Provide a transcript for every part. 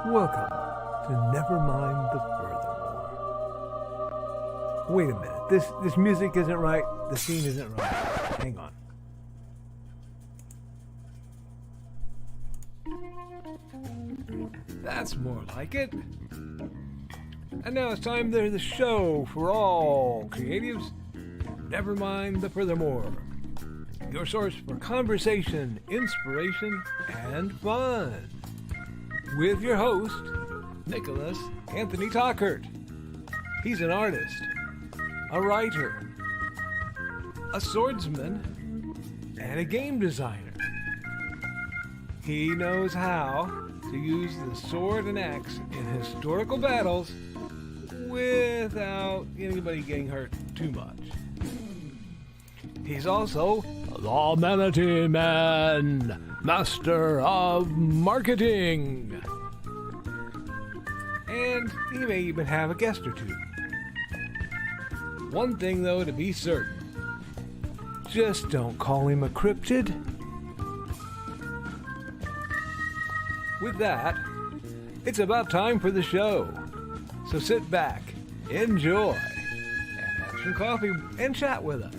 Welcome to Nevermind the Furthermore. Wait a minute, this music isn't right, the scene isn't right. Hang on. That's more like it. And now it's time for the show for all creatives. Nevermind the Furthermore. Your source for conversation, inspiration, and fun. With your host, Nicholas Anthony Tockert. He's an artist, a writer, a swordsman, and a game designer. He knows how to use the sword and axe in historical battles without anybody getting hurt too much. He's also the Manatee Man, master of marketing. And he may even have a guest or two. One thing, though, to be certain. Just don't call him a cryptid. With that, it's about time for the show. So sit back, enjoy, and have some coffee and chat with us.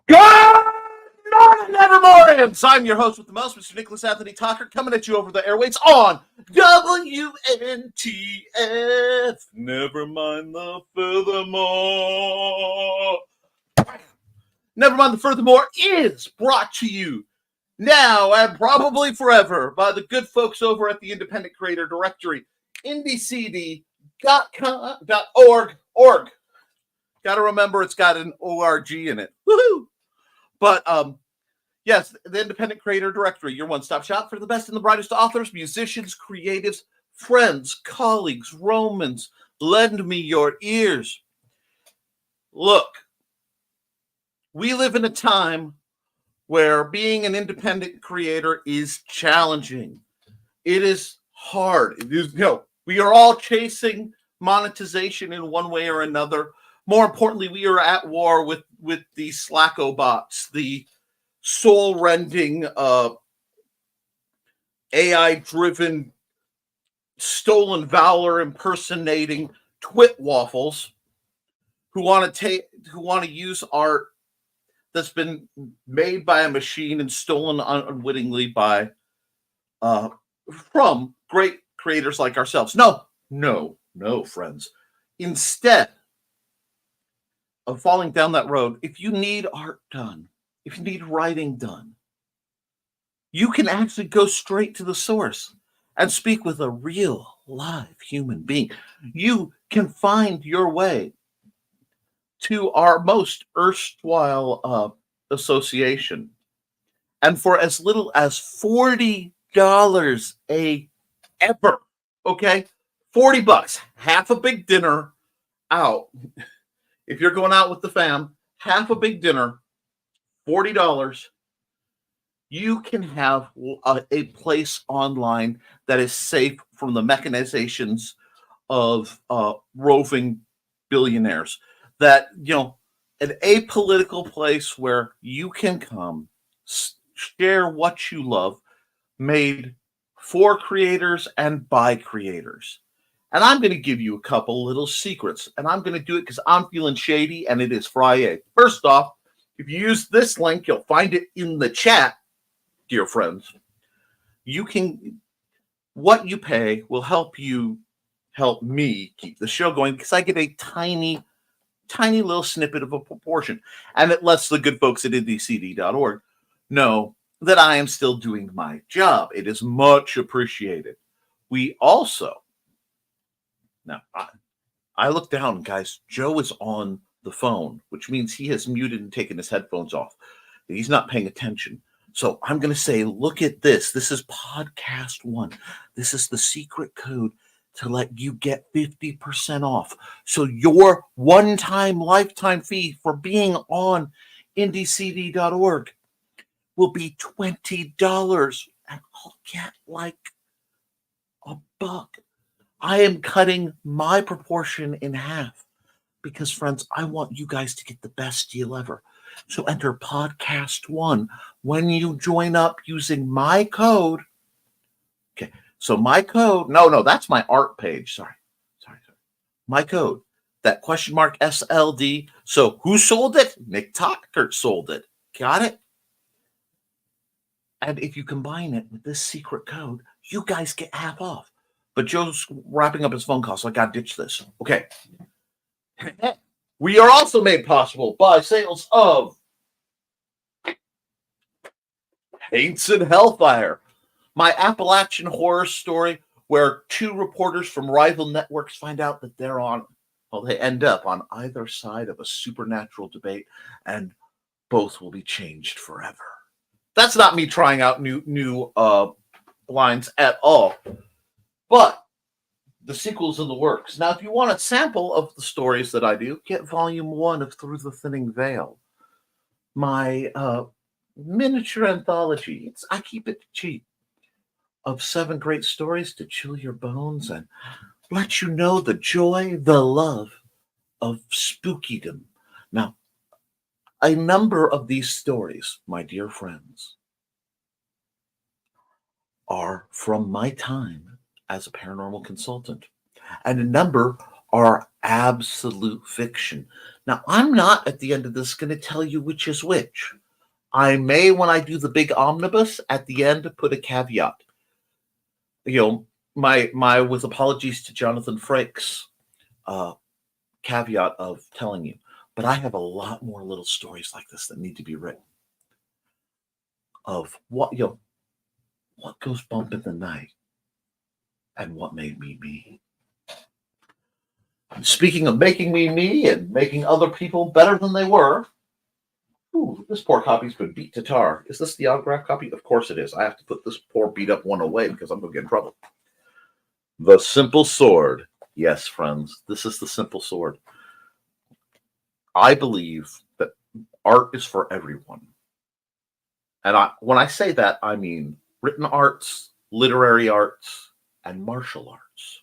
Good morning, Nevermorians! I'm your host with the most, Mr. Nicholas Anthony Tockert, coming at you over the airwaves on WNTF. Never mind the furthermore. Nevermind the Furthermore is brought to you now and probably forever by the good folks over at the Independent Creator Directory, indiecd.org. Got to remember it's got an ORG in it. Woohoo! But, yes, the Independent Creator Directory, your one-stop shop for the best and the brightest authors, musicians, creatives, friends, colleagues, Romans. Lend me your ears. Look, we live in a time where being an independent creator is challenging. It is hard. It is, we are all chasing monetization in one way or another. More importantly, we are at war with the Slacko bots, the soul-rending, AI-driven, stolen valor impersonating twit waffles who want to use art that's been made by a machine and stolen unwittingly by from great creators like ourselves. No, friends. Instead of falling down that road, if you need art done, if you need writing done, you can actually go straight to the source and speak with a real live human being. You can find your way to our most erstwhile association. And for as little as $40 ever, okay? $40, half a big dinner out. If you're going out with the fam, half a big dinner, $40, you can have a place online that is safe from the mechanizations of roving billionaires. That, an apolitical place where you can come, share what you love, made for creators and by creators. And I'm going to give you a couple little secrets, and I'm going to do it because I'm feeling shady, and it is Friday. First off, if you use this link, you'll find it in the chat, dear friends. What you pay will help me keep the show going because I get a tiny little snippet of a proportion, and it lets the good folks at indiecd.org know that I am still doing my job. It is much appreciated. We also, now I look down, guys, Joe is on the phone, which means he has muted and taken his headphones off. He's not paying attention. So I'm going to say, look at this. This is podcast 1. This is the secret code to let you get 50% off. So your one-time lifetime fee for being on indiecd.org will be $20, and I'll get like $1. I am cutting my proportion in half because, friends, I want you guys to get the best deal ever. So enter podcast 1 when you join up using my code. Okay, so my code, no, that's my art page. Sorry. My code, that question mark SLD. So who sold it? Nick Tockert sold it. Got it? And if you combine it with this secret code, you guys get half off. But Joe's wrapping up his phone call, so I got to ditch this. Okay. We are also made possible by sales of Paints and Hellfire, my Appalachian horror story where 2 reporters from rival networks find out that they end up on either side of a supernatural debate, and both will be changed forever. That's not me trying out new lines at all. But the sequel's in the works. Now, if you want a sample of the stories that I do, get volume 1 of Through the Thinning Veil, my miniature anthology. I keep it cheap, of 7 great stories to chill your bones and let you know the joy, the love of spookydom. Now, a number of these stories, my dear friends, are from my time as a paranormal consultant, and a number are absolute fiction. Now, I'm not at the end of this going to tell you which is which. I may, when I do the big omnibus, at the end put a caveat. My with apologies to Jonathan Frakes, caveat of telling you. But I have a lot more little stories like this that need to be written. Of what goes bump in the night and what made me me. Speaking of making me me and making other people better than they were, this poor copy's been beat to tar. Is this the autograph copy? Of course it is. I have to put this poor beat up one away because I'm going to get in trouble. The Simple Sword. Yes, friends, this is the Simple Sword. I believe that art is for everyone. And when I say that, I mean written arts, literary arts, and martial arts.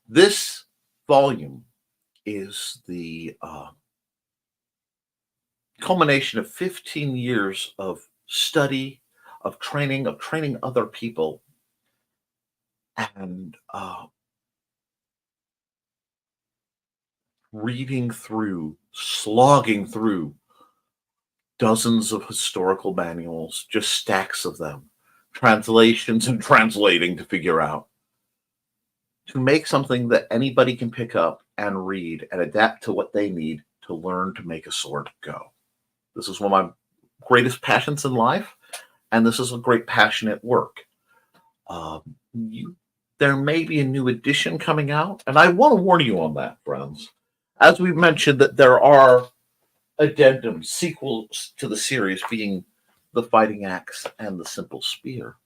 This volume is the culmination of 15 years of study, of training other people, and slogging through dozens of historical manuals, just stacks of them, translations and translating to figure out, to make something that anybody can pick up and read and adapt to what they need to learn to make a sword go. This is one of my greatest passions in life, and this is a great passion at work. There may be a new edition coming out, and I want to warn you on that, friends. As we've mentioned, that there are addendums, sequels to the series, being the Fighting Axe and the Simple Spear,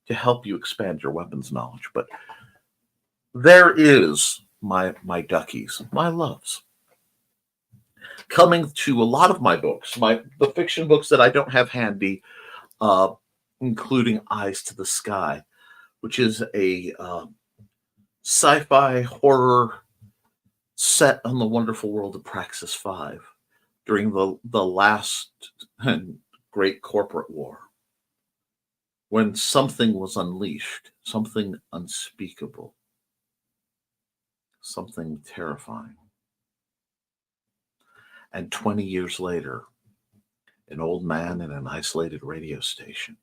to help you expand your weapons knowledge. But there is my duckies, my loves, coming to a lot of my books, the fiction books that I don't have handy, including Eyes to the Sky, which is a sci-fi horror set on the wonderful world of Praxis 5 during the last great corporate war, when something was unleashed, something unspeakable, something terrifying. And 20 years later, an old man in an isolated radio station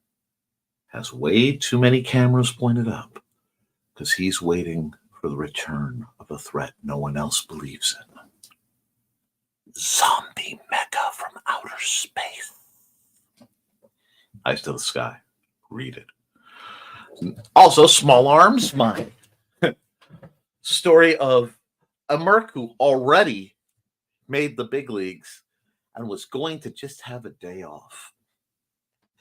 has way too many cameras pointed up because he's waiting for the return of a threat no one else believes in. Zombie mecha from outer space. Eyes to the Sky. Read it. Also, Small Arms, my story of a Merc who already made the big leagues and was going to just have a day off.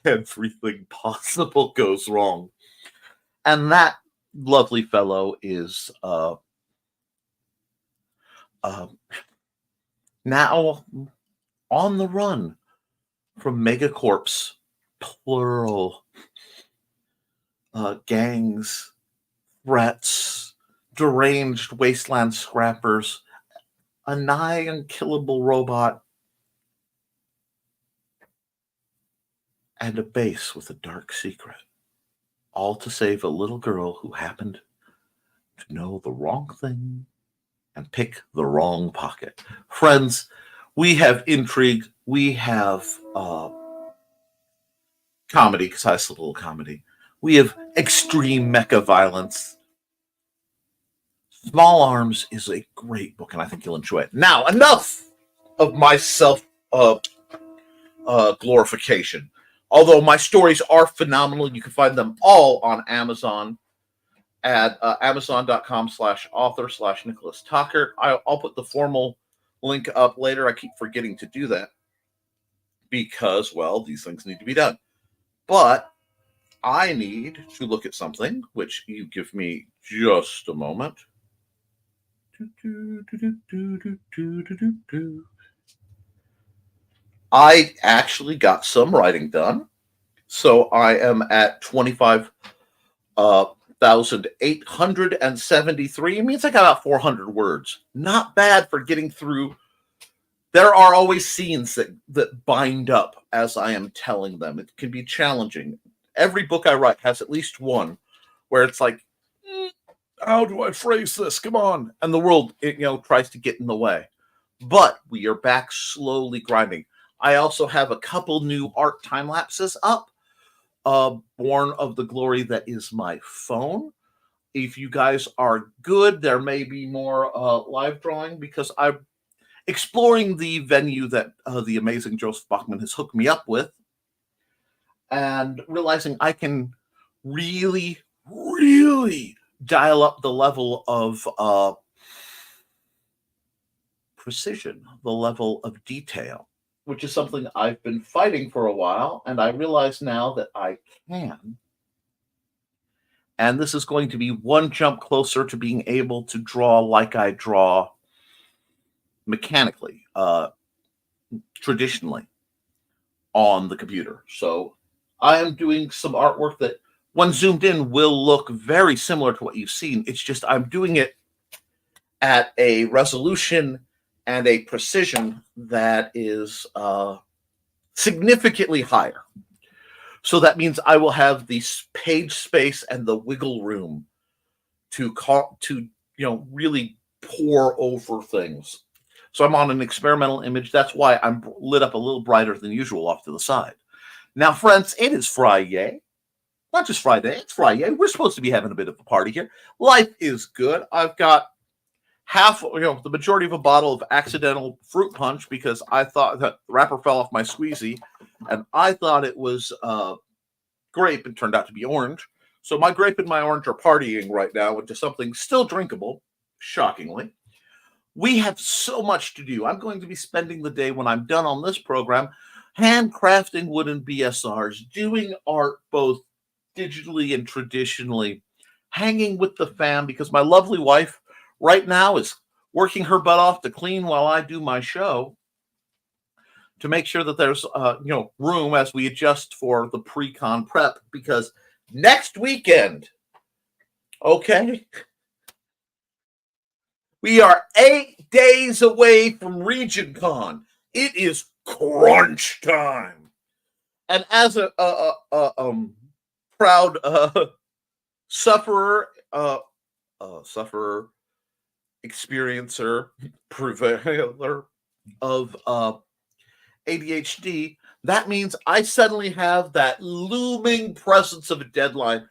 Everything possible goes wrong. And that lovely fellow is now on the run from megacorps, plural, gangs, threats, deranged wasteland scrappers, a nigh unkillable robot, and a base with a dark secret, all to save a little girl who happened to know the wrong thing and pick the wrong pocket. Friends, we have intrigue, we have comedy, because I a little comedy. We have extreme mecha violence. Small Arms is a great book, and I think you'll enjoy it. Now, enough of my self glorification. Although my stories are phenomenal, you can find them all on Amazon at amazon.com/author/Nicholas Tockert. I'll put the formal link up later. I keep forgetting to do that because, well, these things need to be done. But I need to look at something, which you give me just a moment. I actually got some writing done. So I am at 25,873. It means I got about 400 words. Not bad for getting through. There are always scenes that bind up as I am telling them. It can be challenging. Every book I write has at least one where it's like, how do I phrase this? Come on. And the world, tries to get in the way. But we are back slowly grinding. I also have a couple new art time lapses up. Born of the glory that is my phone. If you guys are good, there may be more live drawing because I'm exploring the venue that the amazing Joseph Bachman has hooked me up with and realizing I can really, really dial up the level of precision, the level of detail, which is something I've been fighting for a while, and I realize now that I can. And this is going to be one jump closer to being able to draw like I draw mechanically, traditionally on the computer. So I am doing some artwork that, when zoomed in, will look very similar to what you've seen. It's just I'm doing it at a resolution and a precision that is significantly higher. So that means I will have the page space and the wiggle room to really pour over things. So I'm on an experimental image. That's why I'm lit up a little brighter than usual off to the side. Now, friends, it is Friday. Not just Friday, it's Friday. We're supposed to be having a bit of a party here. Life is good. I've got the majority of a bottle of accidental fruit punch because I thought that the wrapper fell off my squeezy and I thought it was grape. It turned out to be orange. So my grape and my orange are partying right now into something still drinkable, shockingly. We have so much to do. I'm going to be spending the day when I'm done on this program handcrafting wooden BSRs, doing art both digitally and traditionally, hanging with the fam because my lovely wife right now is working her butt off to clean while I do my show to make sure that there's room as we adjust for the pre-con prep, because next weekend, okay, we are 8 days away from Region Con. It is crunch time. And as a proud sufferer, experiencer, prevailer of ADHD, that means I suddenly have that looming presence of a deadline,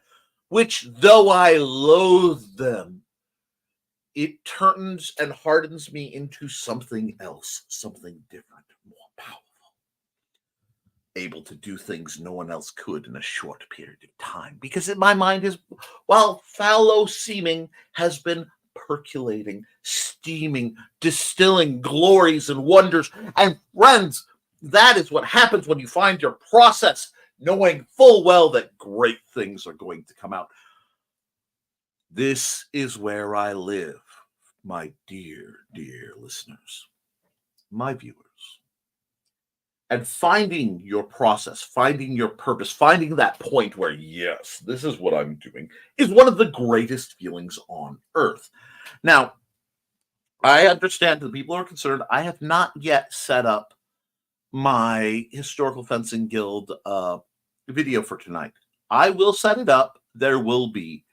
which, though I loathe them, it turns and hardens me into something else, something different, more powerful. able to do things no one else could in a short period of time. Because in my mind is, while fallow seeming has been percolating, steaming, distilling glories and wonders. And friends, that is what happens when you find your process, knowing full well that great things are going to come out. This is where I live, my dear, dear listeners, my viewers. And finding your process, finding your purpose, finding that point where, yes, this is what I'm doing, is one of the greatest feelings on earth. Now, I understand the people who are concerned. I have not yet set up my Historical Fencing Guild video for tonight. I will set it up. There will be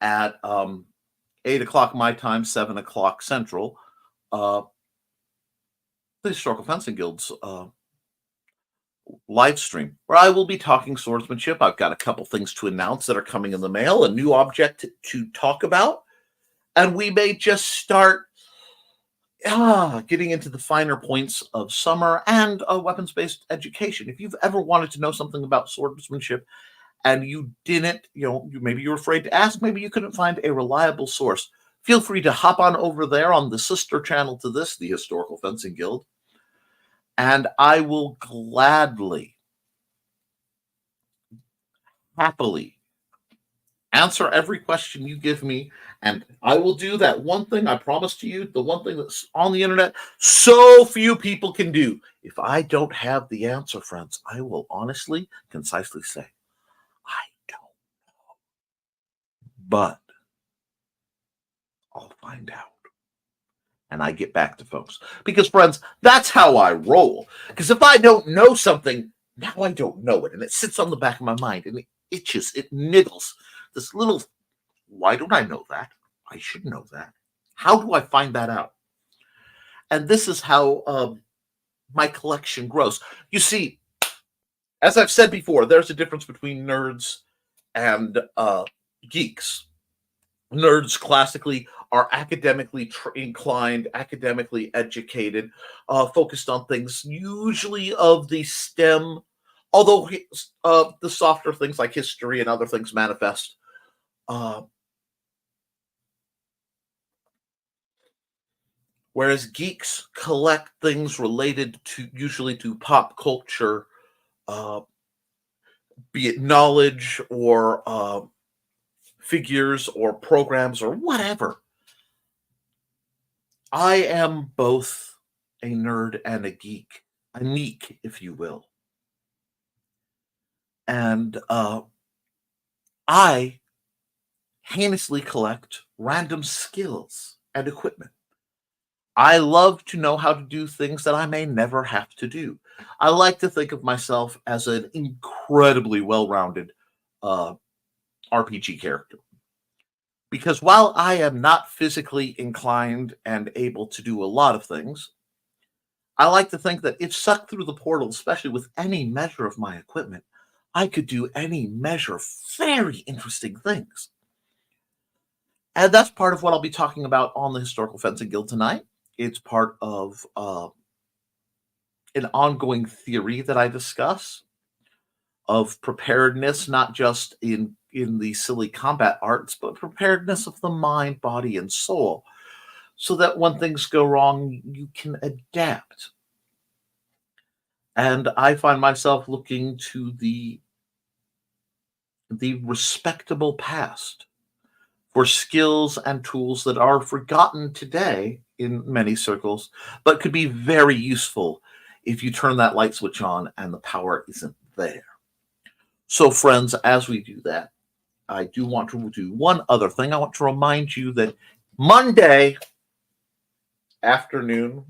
at 8 o'clock my time, 7 o'clock Central, the Historical Fencing Guild's live stream, where I will be talking swordsmanship. I've got a couple things to announce that are coming in the mail, a new object to talk about, and we may just start getting into the finer points of summer and weapons-based education. If you've ever wanted to know something about swordsmanship and you didn't, maybe you were afraid to ask, maybe you couldn't find a reliable source, feel free to hop on over there on the sister channel to this, the Historical Fencing Guild, and I will gladly, happily answer every question you give me. And I will do that one thing I promise to you, the one thing that's on the internet so few people can do. If I don't have the answer, friends, I will honestly, concisely say, I don't know. But I'll find out. And I get back to folks. Because, friends, that's how I roll. Because if I don't know something, now I don't know it. And it sits on the back of my mind and it itches, it niggles. This little, why don't I know that? I should know that. How do I find that out? And this is how my collection grows. You see, as I've said before, there's a difference between nerds and geeks. Nerds classically are academically inclined, academically educated, focused on things usually of the STEM, although the softer things like history and other things manifest. Whereas geeks collect things related to usually to pop culture, be it knowledge or figures or programs or whatever. I am both a nerd and a geek, a neek, if you will. And I heinously collect random skills and equipment. I love to know how to do things that I may never have to do. I like to think of myself as an incredibly well-rounded RPG character. Because while I am not physically inclined and able to do a lot of things, I like to think that if sucked through the portal, especially with any measure of my equipment, I could do any measure of very interesting things. And that's part of what I'll be talking about on the Historical Fencing Guild tonight. It's part of an ongoing theory that I discuss of preparedness, not just in the silly combat arts, but preparedness of the mind, body, and soul, so that when things go wrong, you can adapt. And I find myself looking to the respectable past for skills and tools that are forgotten today in many circles, but could be very useful if you turn that light switch on and the power isn't there. So, friends, as we do that, I do want to do one other thing. I want to remind you that Monday afternoon,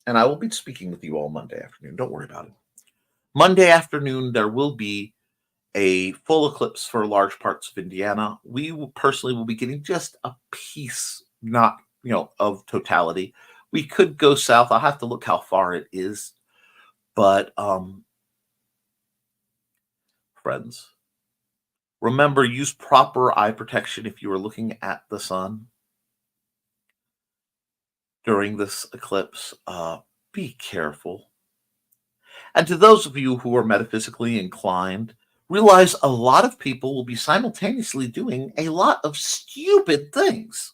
and I will be speaking with you all Monday afternoon. Don't worry about it. Monday afternoon, there will be a full eclipse for large parts of Indiana. We will personally will be getting just a piece, not, of totality. We could go south. I'll have to look how far it is. But, friends, remember, use proper eye protection if you are looking at the sun during this eclipse. Be careful. And to those of you who are metaphysically inclined, realize a lot of people will be simultaneously doing a lot of stupid things.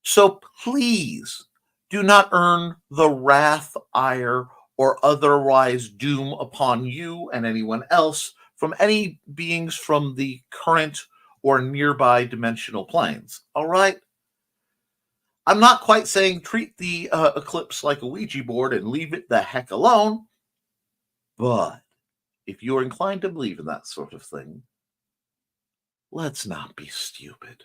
So please do not earn the wrath, ire, or otherwise doom upon you and anyone else from any beings from the current or nearby dimensional planes. All right? I'm not quite saying treat the eclipse like a Ouija board and leave it the heck alone, but if you're inclined to believe in that sort of thing, let's not be stupid.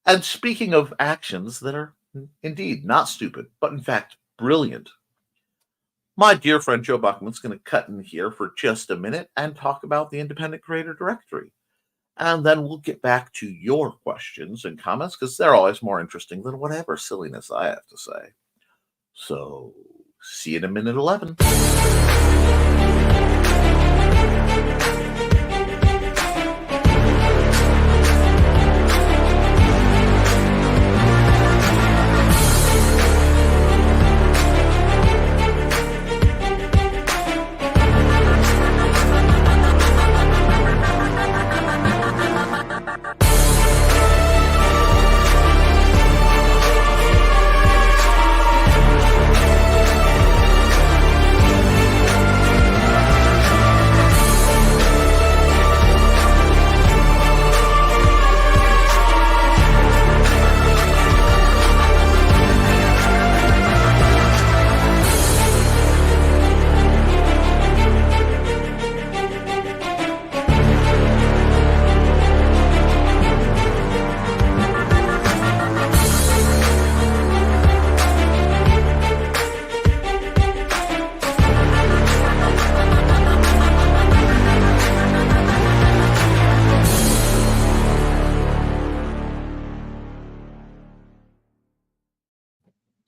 And speaking of actions that are indeed not stupid, but in fact brilliant, my dear friend Joe Buckman's going to cut in here for just a minute and talk about the Independent Creator Directory. And then we'll get back to your questions and comments because they're always more interesting than whatever silliness I have to say. So, see you in a minute 11.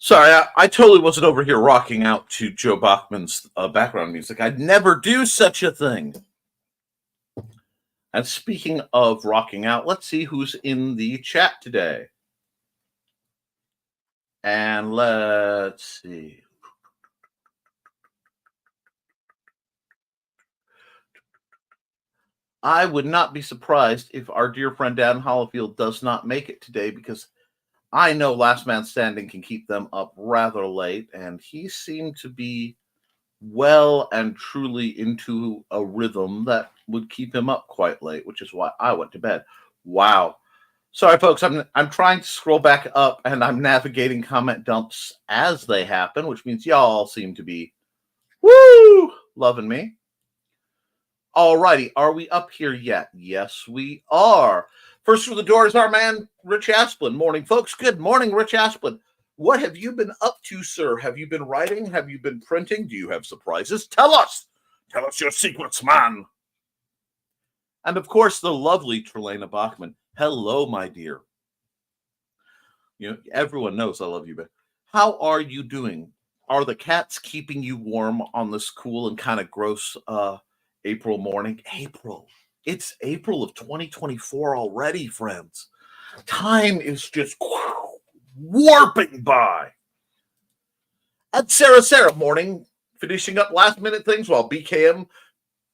Sorry, I totally wasn't over here rocking out to Joe Bachman's background music. I'd never do such a thing. And speaking of rocking out, let's see who's in the chat today. And let's see. I would not be surprised if our dear friend Dan Hollifield does not make it today because I know Last Man Standing can keep them up rather late, and he seemed to be well and truly into a rhythm that would keep him up quite late, which is why I went to bed. Wow. Sorry, folks, I'm trying to scroll back up, and I'm navigating comment dumps as they happen, which means y'all seem to be loving me. All righty, are we up here yet? Yes, we are. First through the door is our man, Rich Asplin. Morning, folks. Good morning, Rich Asplin. What have you been up to, sir? Have you been writing? Have you been printing? Do you have surprises? Tell us. Tell us your secrets, man. And, of course, the lovely Trelena Bachman. Hello, my dear. You know, everyone knows I love you, but how are you doing? Are the cats keeping you warm on this cool and kind of gross April morning? April. It's April of 2024 already, friends. Time is just warping by. And Sarah, morning, finishing up last minute things while BKM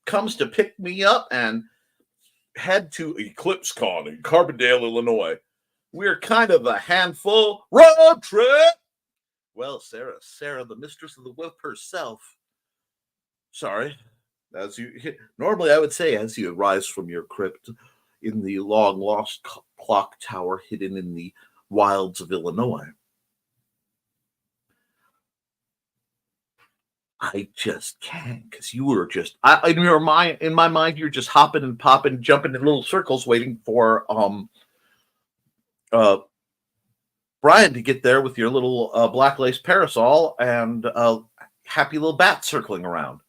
comes to pick me up and head to EclipseCon in Carbondale, Illinois. We're kind of a handful road trip. Well, Sarah, the mistress of the whip herself. Sorry. Normally I would say as you arise from your crypt in the long lost clock tower hidden in the wilds of Illinois. I just can't because you were just in my mind you're just hopping and popping, jumping in little circles, waiting for Brian to get there with your little black lace parasol and happy little bat circling around.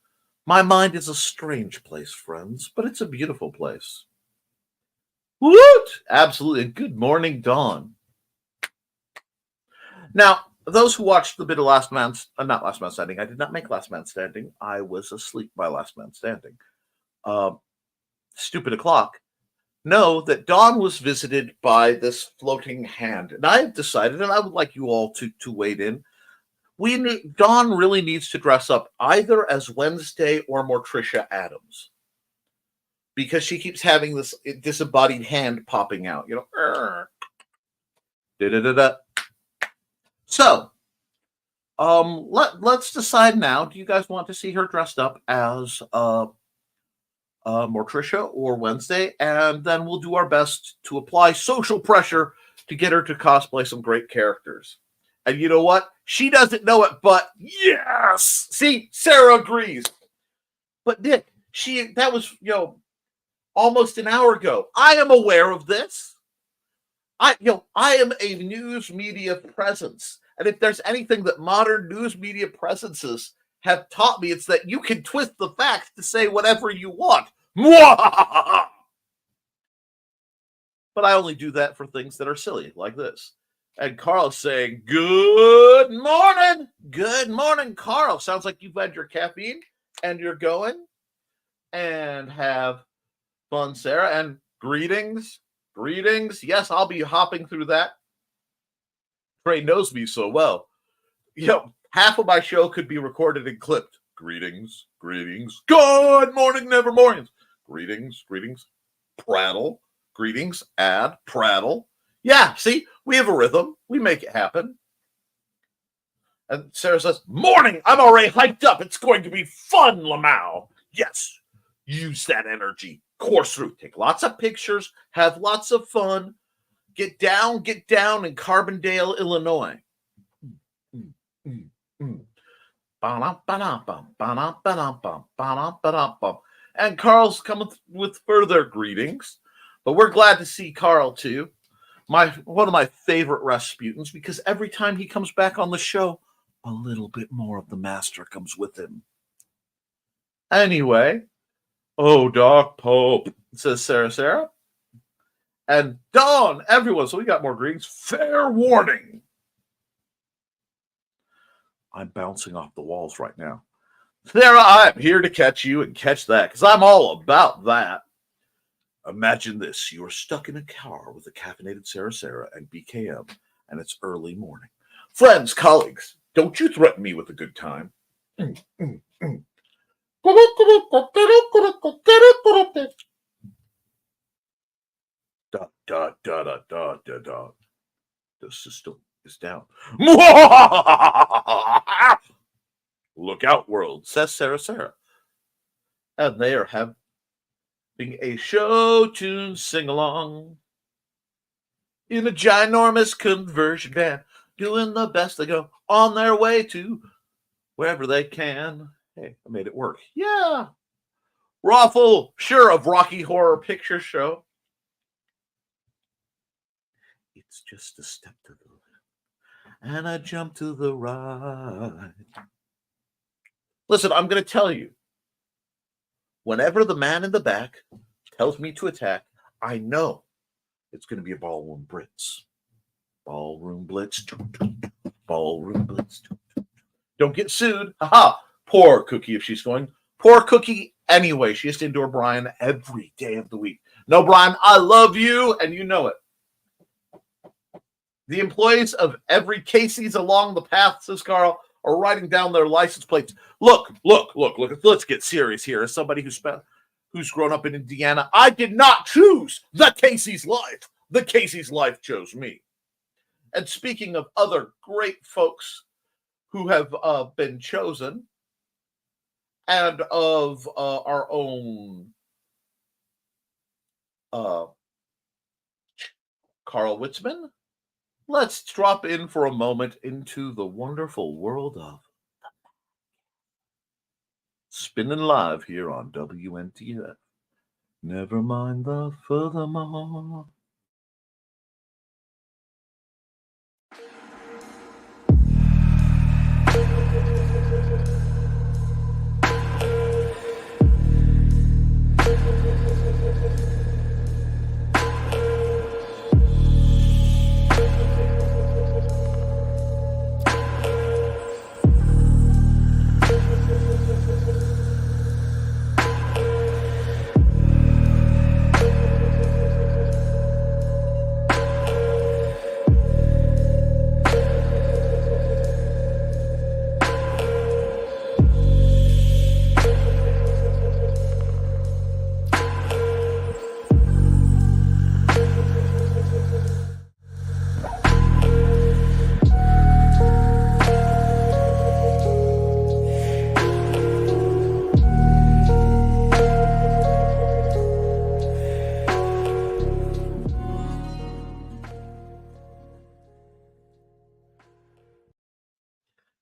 My mind is a strange place, friends, but it's a beautiful place. Woot! Absolutely. And good morning, Dawn. Now, those who watched the bit of not Last Man Standing, I did not make Last Man Standing. I was asleep by Last Man Standing. Stupid o'clock. Know that Dawn was visited by this floating hand. And I have decided, and I would like you all to wade in, Dawn really needs to dress up either as Wednesday or Morticia Addams, because she keeps having this disembodied hand popping out. You know, da-da-da-da. So, let's decide now. Do you guys want to see her dressed up as Morticia or Wednesday? And then we'll do our best to apply social pressure to get her to cosplay some great characters. And you know what? She doesn't know it, but yes! See, Sarah agrees. But Nick, that was, almost an hour ago. I am aware of this. I am a news media presence. And if there's anything that modern news media presences have taught me, it's that you can twist the facts to say whatever you want. But I only do that for things that are silly, like this. And Carl's saying, good morning. Good morning, Carl. Sounds like you've had your caffeine and you're going. And have fun, Sarah. And greetings. Greetings. Yes, I'll be hopping through that. Trey knows me so well. Half of my show could be recorded and clipped. Greetings. Greetings. Good morning, Nevermorians. Greetings. Greetings. Prattle. Greetings. Add. Prattle. Yeah, see, we have a rhythm. We make it happen. And Sarah says, morning, I'm already hyped up. It's going to be fun, Lamau. Yes, use that energy. Course through. Take lots of pictures. Have lots of fun. Get down in Carbondale, Illinois. And Carl's coming with further greetings. But we're glad to see Carl, too. One of my favorite Rasputins, because every time he comes back on the show, a little bit more of the master comes with him. Anyway, Doc Pope, says Sarah. And Dawn, everyone, so we got more greetings. Fair warning. I'm bouncing off the walls right now. Sarah, I'm here to catch you and catch that, because I'm all about that. Imagine this. You are stuck in a car with a caffeinated Sarah and BKM, and it's early morning. Friends, colleagues, don't you threaten me with a good time. The system is down. Look out, world, says Sarah. And they are having a show tune sing-along in a ginormous conversion van, doing the best they go on their way to wherever they can. Hey, I made it work. Yeah. Raffle, sure, of Rocky Horror Picture Show. It's just a step to the left and a jump to the right. Listen, I'm going to tell you. Whenever the man in the back tells me to attack, I know it's going to be a ballroom blitz. Ballroom blitz. Ballroom blitz. Don't get sued. Haha. Poor Cookie if she's going. Poor Cookie anyway. She has to endure Brian every day of the week. No, Brian, I love you, and you know it. The employees of every Casey's along the path, says Carl, are writing down their license plates. Look. Let's get serious here. As somebody who's grown up in Indiana, I did not choose the Casey's life. The Casey's life chose me. And speaking of other great folks who have been chosen, and of our own Carl Witzman, let's drop in for a moment into the wonderful world of spinning live here on WNTF. Nevermind the Furthermore.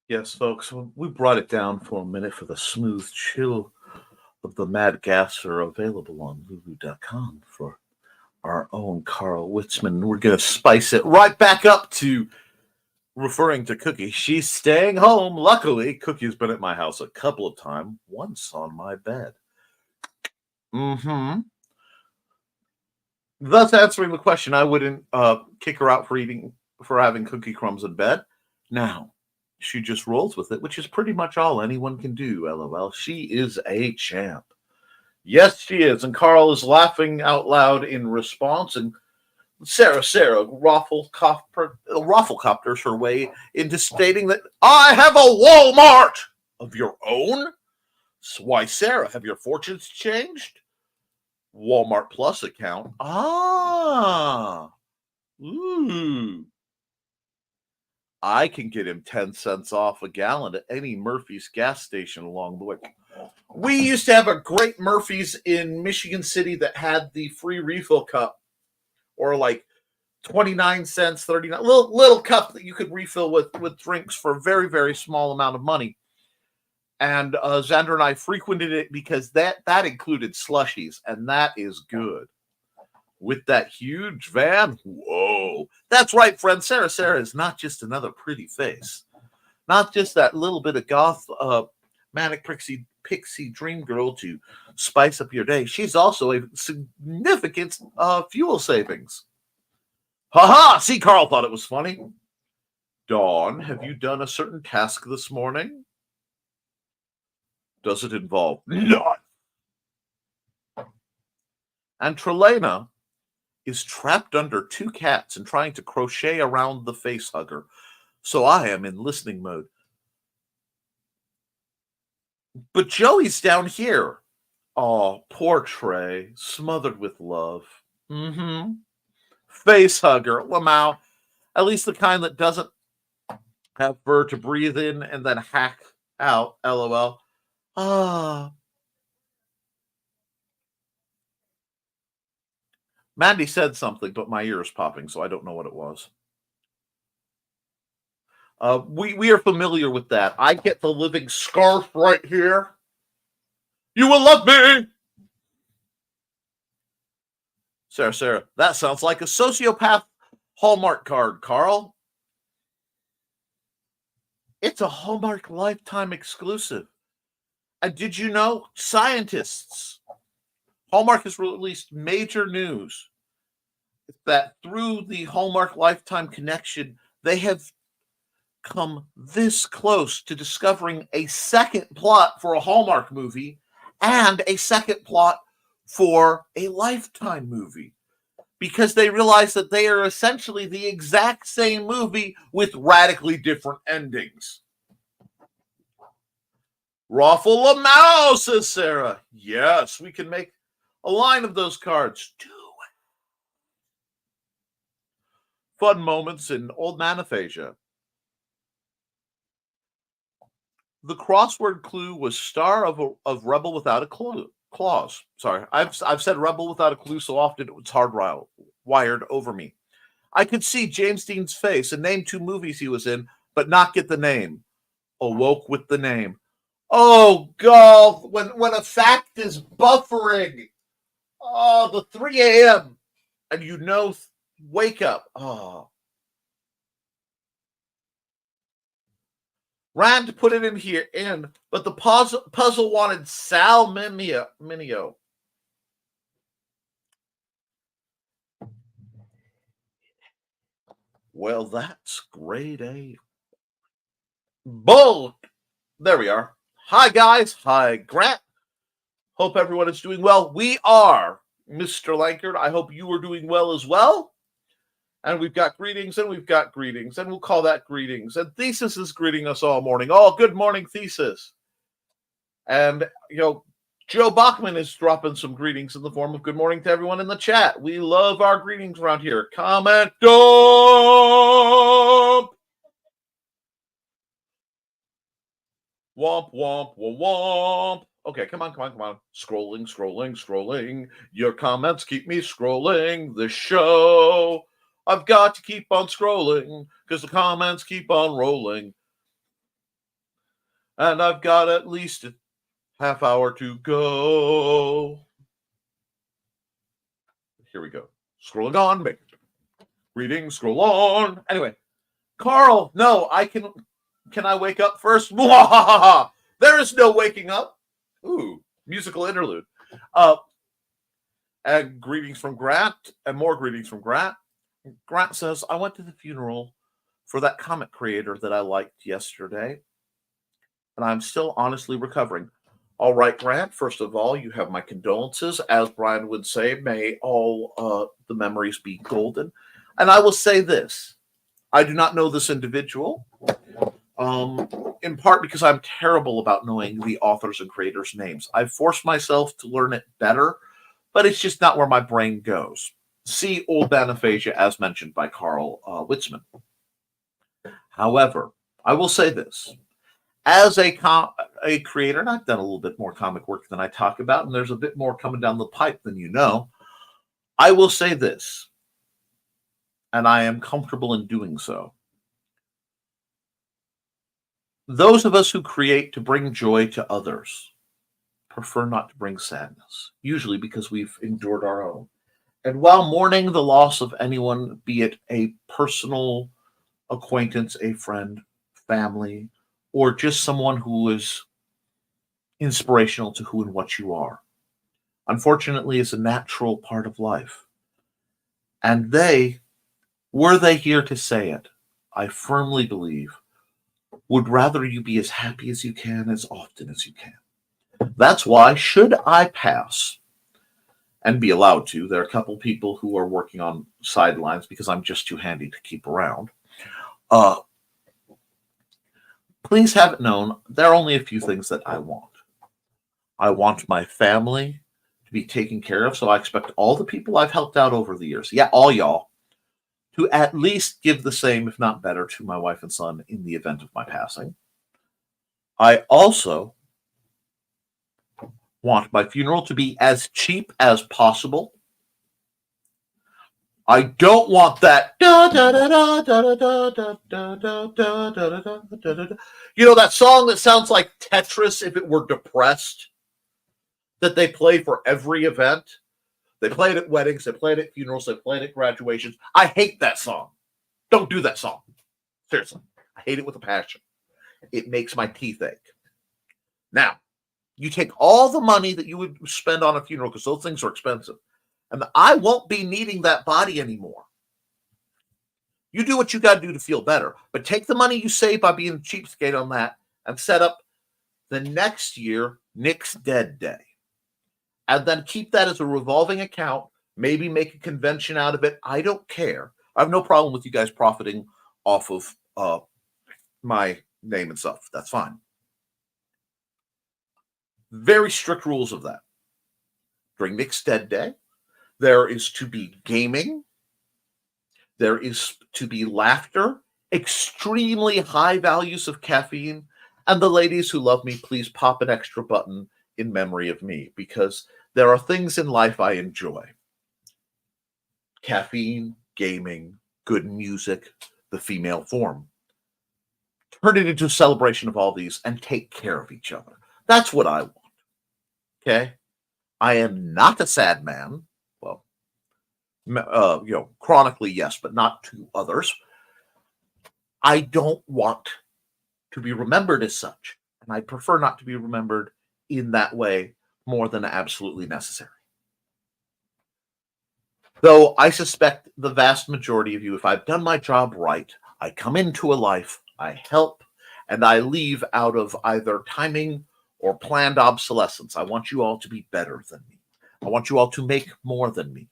Yes, folks, we brought it down for a minute for the smooth chill of the Mad Gasser, available on Lulu.com for our own Carl Witzman. We're going to spice it right back up to referring to Cookie. She's staying home. Luckily, Cookie's been at my house a couple of times, once on my bed. Mm-hmm. Thus answering the question, I wouldn't kick her out for having cookie crumbs in bed. Now, she just rolls with it, which is pretty much all anyone can do, LOL. She is a champ. Yes, she is. And Carl is laughing out loud in response. And Sarah Rafflecopters her way into stating that I have a Walmart of your own. Why, Sarah, have your fortunes changed? Walmart Plus account. Ah. Ooh. I can get him 10 cents off a gallon at any Murphy's gas station along the way. We used to have a great Murphy's in Michigan City that had the free refill cup, or like 29 cents, 39, little cup that you could refill with drinks for a very, very small amount of money. And Xander and I frequented it because that included slushies, and that is good. With that huge van, whoa. That's right, friend. Sarah is not just another pretty face. Not just that little bit of goth, manic pixie dream girl to spice up your day. She's also a significant fuel savings. Ha! See, Carl thought it was funny. Dawn, have you done a certain task this morning? Does it involve none? And Trelena is trapped under two cats and trying to crochet around the face hugger. So I am in listening mode. But Joey's down here. Oh, poor Trey, smothered with love. Mm-hmm. Face hugger, Lamau. At least the kind that doesn't have fur to breathe in and then hack out, LOL. Ah. Mandy said something, but my ear is popping, so I don't know what it was. We are familiar with that. I get the living scarf right here. You will love me. Sarah, that sounds like a sociopath Hallmark card, Carl. It's a Hallmark Lifetime exclusive. And did you know, scientists, Hallmark has released major news that through the Hallmark Lifetime connection, they have come this close to discovering a second plot for a Hallmark movie and a second plot for a Lifetime movie, because they realize that they are essentially the exact same movie with radically different endings. Raffle a mouse, says Sarah. Yes, we can make a line of those cards. Do it. Fun moments in Old Man Aphasia. The crossword clue was star of Rebel Without a Clause. Sorry, I've said Rebel Without a Clue so often it's hardwired over me. I could see James Dean's face and name two movies he was in, but not get the name. Awoke with the name. Oh, God, when a fact is buffering. Oh, the 3 a.m. and wake up. Oh. Rand put it in, but the puzzle wanted Sal Mineo. Well, that's grade A. Bull. There we are. Hi, guys. Hi, Grant. Hope everyone is doing well. We are, Mr. Lankard. I hope you are doing well as well. And we've got greetings, and we've got greetings, and we'll call that greetings. And Thesis is greeting us all morning. Oh, good morning, Thesis. And, Joe Bachman is dropping some greetings in the form of good morning to everyone in the chat. We love our greetings around here. Comment dump! Womp, womp, womp, womp. Okay, come on. Scrolling. Your comments keep me scrolling the show. I've got to keep on scrolling because the comments keep on rolling. and I've got at least a half hour to go. Here we go. Scrolling on, make reading, scroll on. Anyway, Carl, no, can I wake up first? There is no waking up. Ooh, musical interlude. And greetings from Grant, and more greetings from Grant. Grant says, I went to the funeral for that comic creator that I liked yesterday, and I'm still honestly recovering. All right, Grant, first of all, you have my condolences. As Brian would say, may all the memories be golden. And I will say this. I do not know this individual, in part because I'm terrible about knowing the authors and creators' names. I've forced myself to learn it better, but it's just not where my brain goes. See Old Man Aphasia, as mentioned by Carl Witzman. However, I will say this. As a creator, and I've done a little bit more comic work than I talk about, and there's a bit more coming down the pipe than you know, I will say this, and I am comfortable in doing so. Those of us who create to bring joy to others prefer not to bring sadness, usually because we've endured our own. And while mourning the loss of anyone, be it a personal acquaintance, a friend, family, or just someone who is inspirational to who and what you are, unfortunately, is a natural part of life. And were they here to say it, I firmly believe, would rather you be as happy as you can, as often as you can. That's why, should I pass, and be allowed to, there are a couple people who are working on sidelines because I'm just too handy to keep around. Please have it known, there are only a few things that I want. I want my family to be taken care of, so I expect all the people I've helped out over the years, yeah, all y'all, to at least give the same, if not better, to my wife and son in the event of my passing. I also want my funeral to be as cheap as possible. I don't want that. You know, that song that sounds like Tetris if it were depressed, that they play for every event. They play it at weddings, they play it at funerals, they play it at graduations. I hate that song. Don't do that song. Seriously. I hate it with a passion. It makes my teeth ache. Now, you take all the money that you would spend on a funeral, because those things are expensive, and I won't be needing that body anymore. You do what you got to do to feel better, but take the money you save by being a cheapskate on that and set up the next year Nick's Dead Day. And then keep that as a revolving account, maybe make a convention out of it. I don't care. I have no problem with you guys profiting off of my name and stuff. That's fine. Very strict rules of that. During Nick's Dead Day, there is to be gaming. There is to be laughter, extremely high values of caffeine, and the ladies who love me, please pop an extra button in memory of me, because there are things in life I enjoy. Caffeine, gaming, good music, the female form. Turn it into a celebration of all these and take care of each other. That's what I want. Okay? I am not a sad man. Well, chronically, yes, but not to others. I don't want to be remembered as such, and I prefer not to be remembered in that way more than absolutely necessary. Though I suspect the vast majority of you, if I've done my job right, I come into a life, I help, and I leave out of either timing or planned obsolescence. I want you all to be better than me. I want you all to make more than me.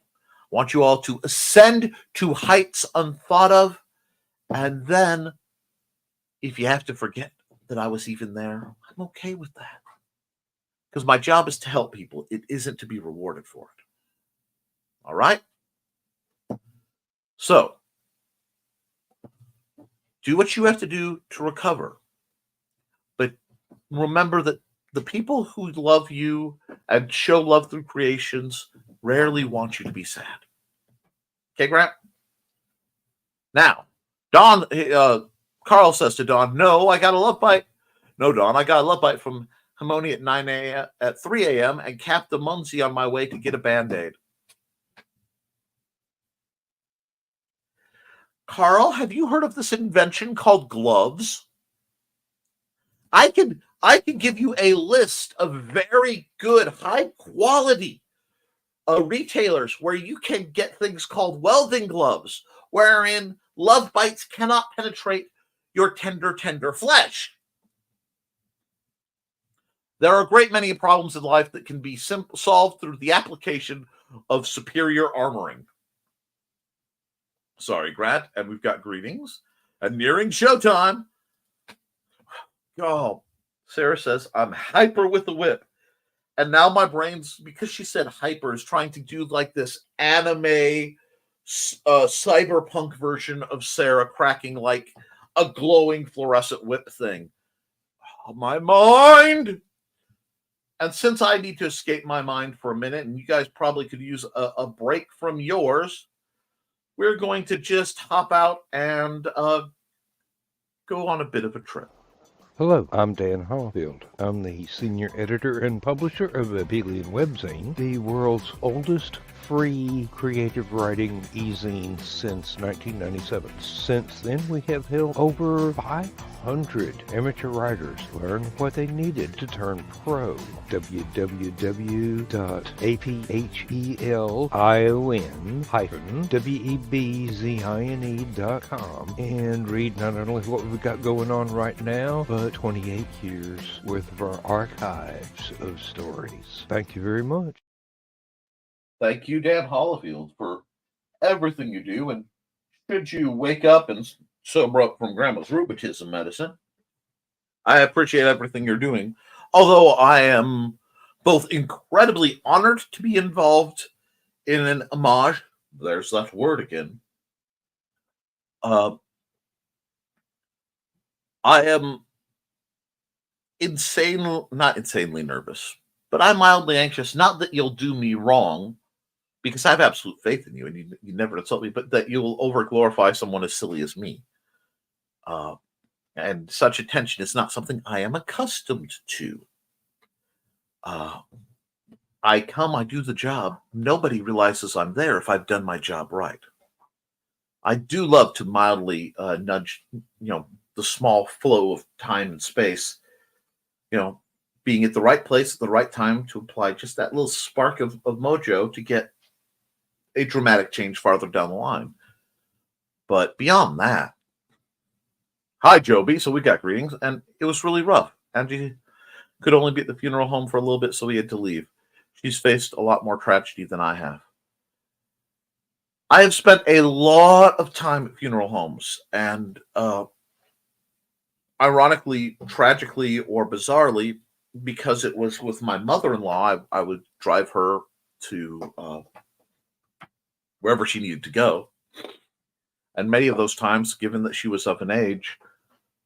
I want you all to ascend to heights unthought of, and then, if you have to forget that I was even there, I'm okay with that. Because my job is to help people. It isn't to be rewarded for it. All right? So, do what you have to do to recover. But remember that the people who love you and show love through creations rarely want you to be sad. Okay, Grant? Now, Carl says to Dawn, no, I got a love bite. No, Dawn, I got a love bite from Hamoni at 9 a.m. at 3 a.m. and capped the Muncie on my way to get a Band-Aid. Carl, have you heard of this invention called gloves? I can give you a list of very good, high quality retailers where you can get things called welding gloves, wherein love bites cannot penetrate your tender flesh. There are a great many problems in life that can be solved through the application of superior armoring. Sorry, Grant, and we've got greetings and nearing showtime. Oh, Sarah says, I'm hyper with the whip. And now my brain's, because she said hyper, is trying to do like this anime cyberpunk version of Sarah cracking like a glowing fluorescent whip thing. Oh, my mind! And since I need to escape my mind for a minute, and you guys probably could use a break from yours, we're going to just hop out and go on a bit of a trip. Hello, I'm Dan Hallfield. I'm the senior editor and publisher of Abelian Webzine, the world's oldest free creative writing e-zine since 1997. Since then, we have helped over 500 amateur writers learn what they needed to turn pro. www.aphelion-webzine.com and read not only what we've got going on right now, but 28 years worth of our archives of stories. Thank you very much. Thank you, Dan Hollifield, for everything you do. And should you wake up and sober up from Grandma's rheumatism medicine, I appreciate everything you're doing. Although I am both incredibly honored to be involved in an homage, there's that word again. I am not insanely nervous, but I'm mildly anxious. Not that you'll do me wrong, because I have absolute faith in you, and you never insult me, but that you'll over-glorify someone as silly as me. And such attention is not something I am accustomed to. I do the job. Nobody realizes I'm there if I've done my job right. I do love to mildly nudge, the small flow of time and space, being at the right place at the right time to apply just that little spark of mojo to get a dramatic change farther down the line. But beyond that, hi, Joby. So we got greetings, and it was really rough. Angie could only be at the funeral home for a little bit, so we had to leave. She's faced a lot more tragedy than I have. I have spent a lot of time at funeral homes, and ironically, tragically, or bizarrely, because it was with my mother-in-law, I would drive her to wherever she needed to go. And many of those times, given that she was of an age,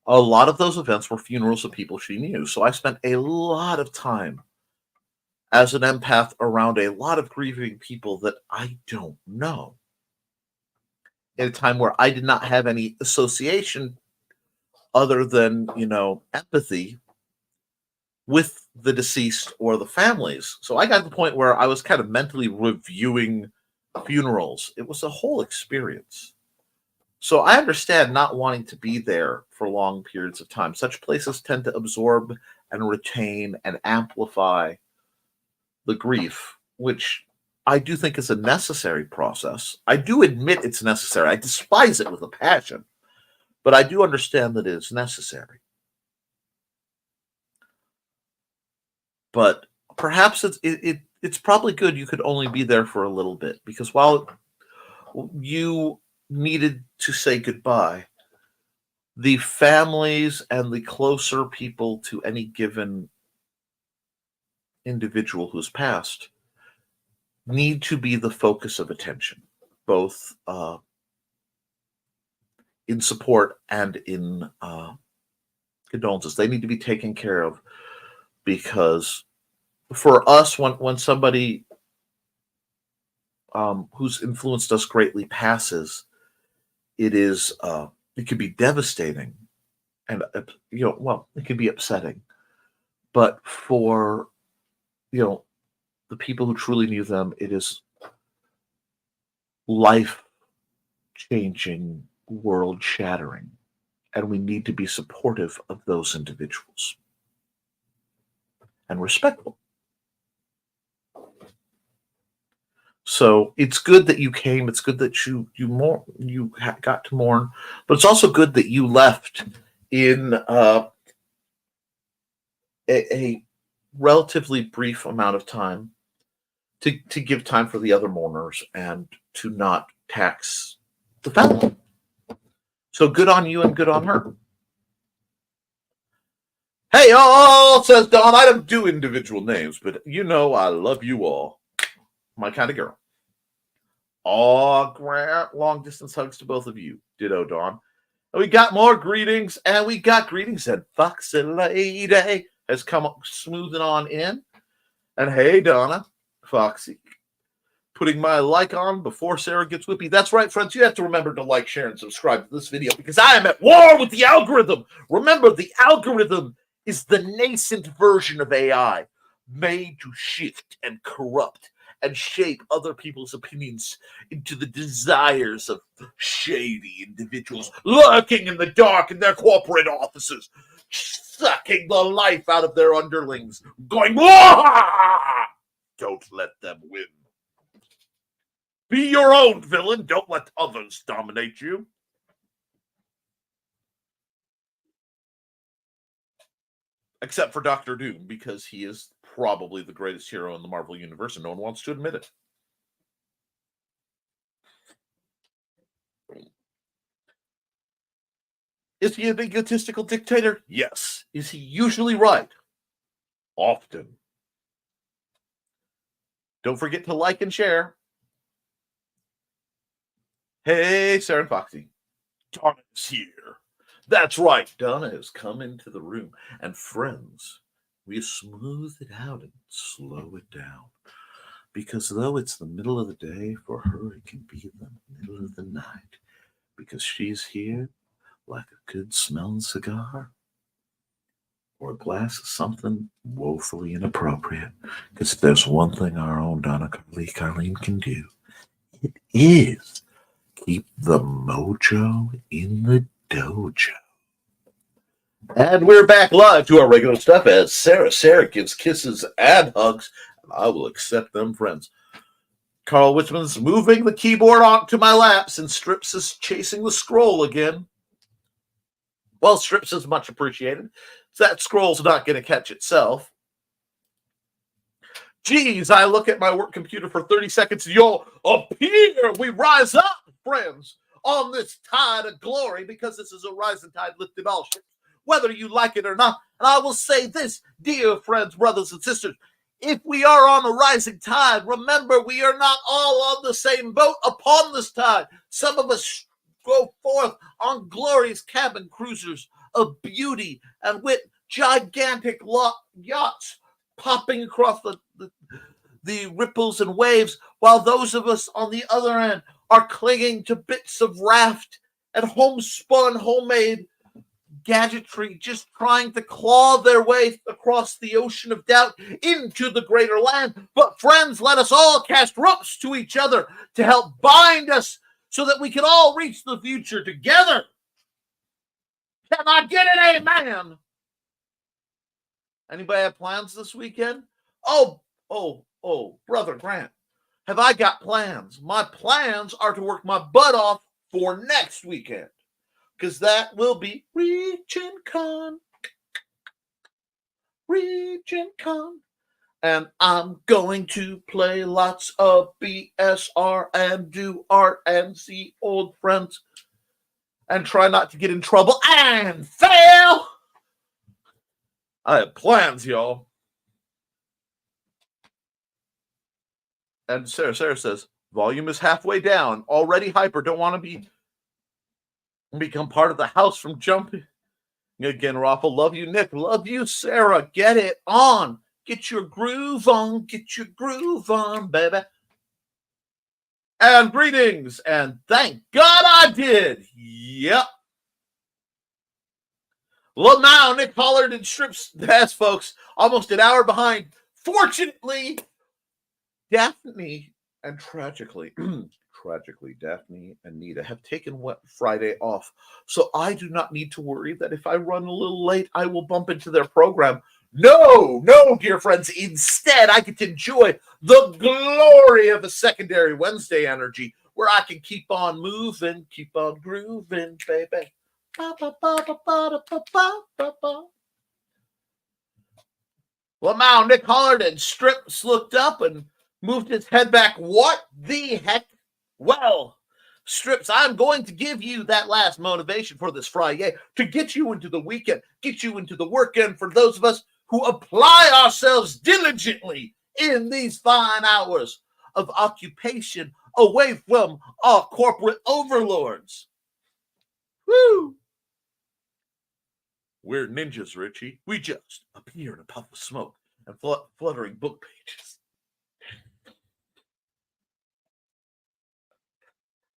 a lot of those events were funerals of people she knew. So I spent a lot of time as an empath around a lot of grieving people that I don't know. In a time where I did not have any association other than, empathy with the deceased or the families. So I got to the point where I was kind of mentally reviewing funerals. It was a whole experience. So I understand not wanting to be there for long periods of time. Such places tend to absorb and retain and amplify the grief, which I do think is a necessary process. I do admit it's necessary. I despise it with a passion, but I do understand that it is necessary. But perhaps it's probably good you could only be there for a little bit, because while you needed to say goodbye, the families and the closer people to any given individual who's passed need to be the focus of attention, both in support and in condolences. They need to be taken care of, because for us, when somebody who's influenced us greatly passes, it could be devastating. And, well, it can be upsetting. But for, the people who truly knew them, it is life-changing, world-shattering. And we need to be supportive of those individuals and respectful. So it's good that you came. It's good that you got to mourn, but it's also good that you left in a relatively brief amount of time to give time for the other mourners and to not tax the family. So good on you and good on her. Hey, all, says Dawn. I don't do individual names, but I love you all. My kind of girl. Grant, long distance hugs to both of you. Ditto, Dawn. And we got more greetings, and Foxy Lady has come smoothing on in. And hey, Donna, Foxy, putting my like on before Sarah gets whippy. That's right, friends. You have to remember to like, share, and subscribe to this video because I am at war with the algorithm. Remember, the algorithm is the nascent version of AI made to shift and corrupt and shape other people's opinions into the desires of shady individuals lurking in the dark in their corporate offices, sucking the life out of their underlings, going, "Wah!" Don't let them win. Be your own villain. Don't let others dominate you. Except for Dr. Doom, because he is probably the greatest hero in the Marvel Universe, and no one wants to admit it. Is he an egotistical dictator? Yes. Is he usually right? Often. Don't forget to like and share. Hey, Sarah and Foxy. Donna is here. That's right. Donna has come into the room. And friends, we smooth it out and slow it down. Because though it's the middle of the day, for her it can be the middle of the night. Because she's here like a good smelling cigar or a glass of something woefully inappropriate. Because if there's one thing our own Donna Carlene can do, it is keep the mojo in the dojo. And we're back live to our regular stuff as Sarah gives kisses and hugs, and I will accept them, friends. Carl Wichman's moving the keyboard onto my laps, and Strips is chasing the scroll again. Well, Strips is much appreciated. So that scroll's not going to catch itself. Geez, I look at my work computer for 30 seconds, and you'll appear. We rise up, friends, on this tide of glory, because this is a rising tide lifting all ships, whether you like it or not. And I will say this, dear friends, brothers, and sisters, if we are on a rising tide, remember we are not all on the same boat upon this tide. Some of us go forth on glorious cabin cruisers of beauty and with gigantic yachts popping across the ripples and waves, while those of us on the other end are clinging to bits of raft and homespun, homemade gadgetry, just trying to claw their way across the ocean of doubt into the greater land. But friends, let us all cast ropes to each other to help bind us so that we can all reach the future together. Can I get an amen? Anybody have plans this weekend? Oh, Brother Grant, have I got plans? My plans are to work my butt off for next weekend, because that will be Region Con. And I'm going to play lots of BSR and do art and see old friends and try not to get in trouble and fail. I have plans, y'all. And Sarah says, volume is halfway down. Already hyper. Don't want to become part of the house from jumping. Again, Rafa, love you, Nick. Love you, Sarah. Get it on. Get your groove on. Get your groove on, baby. And greetings. And thank God I did. Yep. Lamau, Nick Pollard, and Strips. That's, folks, almost an hour behind. Fortunately, Daphne and tragically, Daphne and Nita have taken Friday off. So I do not need to worry that if I run a little late, I will bump into their program. No, dear friends. Instead, I get to enjoy the glory of a secondary Wednesday energy where I can keep on moving, keep on grooving, baby. Lamau, Nick Pollard, and Strips looked up and moved his head back. What the heck? Well, Strips, I'm going to give you that last motivation for this Friday to get you into the weekend, get you into the weekend for those of us who apply ourselves diligently in these fine hours of occupation away from our corporate overlords. Woo! We're ninjas, Richie. We just appear in a puff of smoke and fluttering book pages.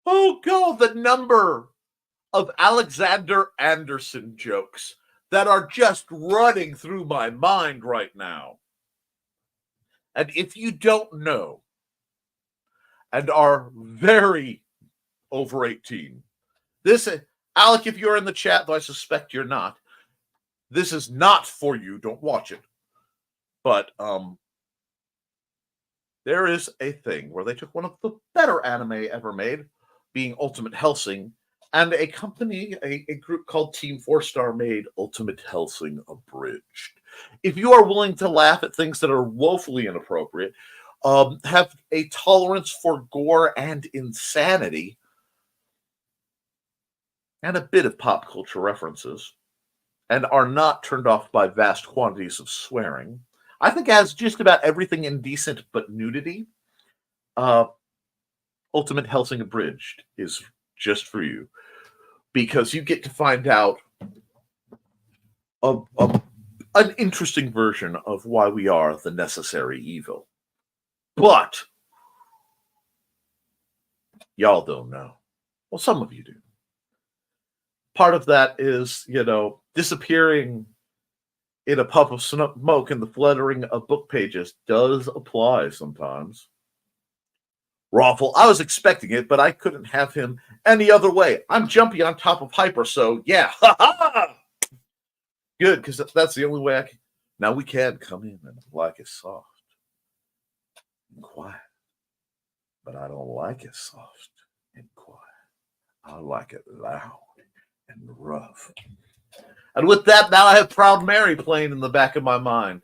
Oh, God, the number of Alexander Anderson jokes that are just running through my mind right now. And if you don't know and are very over 18, Alec, if you're in the chat, though I suspect you're not, this is not for you. Don't watch it. But there is a thing where they took one of the better anime ever made, being Ultimate Hellsing, and a company, a group called Team 4-Star made Ultimate Hellsing Abridged. If you are willing to laugh at things that are woefully inappropriate, have a tolerance for gore and insanity, and a bit of pop culture references, and are not turned off by vast quantities of swearing, I think has just about everything indecent but nudity, Ultimate Hellsing Abridged is just for you. Because you get to find out an interesting version of why we are the necessary evil. But y'all don't know. Well, some of you do. Part of that is, disappearing in a puff of smoke and the fluttering of book pages does apply sometimes. Rawful, I was expecting it, but I couldn't have him any other way. I'm jumpy on top of Hyper, so yeah. Ha-ha! Good, because that's the only way I can. Now we can come in and like it soft and quiet. But I don't like it soft and quiet. I like it loud and rough. And with that, now I have Proud Mary playing in the back of my mind.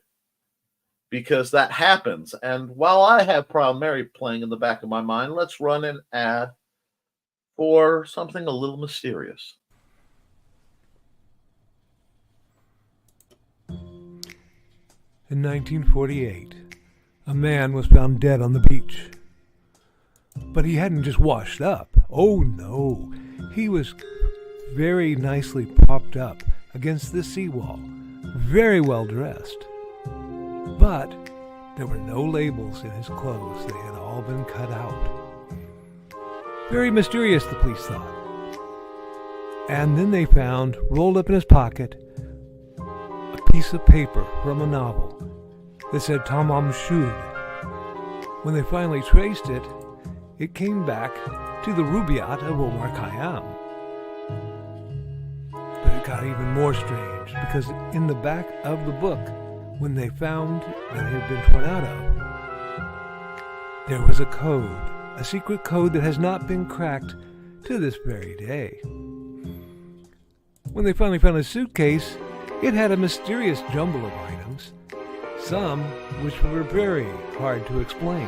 Because that happens. And while I have Proud Mary playing in the back of my mind, let's run an ad for something a little mysterious. In 1948, a man was found dead on the beach. But he hadn't just washed up. Oh no, he was very nicely propped up against the seawall, very well dressed. But there were no labels in his clothes. They had all been cut out. Very mysterious, the police thought. And then they found, rolled up in his pocket, a piece of paper from a novel that said Tamam Shud. When they finally traced it, it came back to the Rubaiyat of Omar Khayyam. But it got even more strange, because in the back of the book, when they found that it had been torn out of, there was a code, a secret code that has not been cracked to this very day. When they finally found his suitcase, it had a mysterious jumble of items, some which were very hard to explain.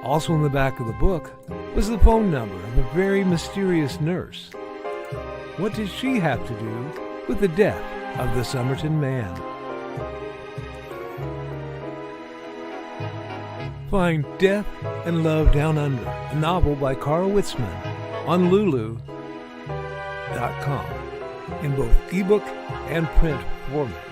Also in the back of the book was the phone number of a very mysterious nurse. What did she have to do with the death of the Somerton man? Find Death and Love Down Under, a novel by Carl Witzman, on Lulu.com in both ebook and print format.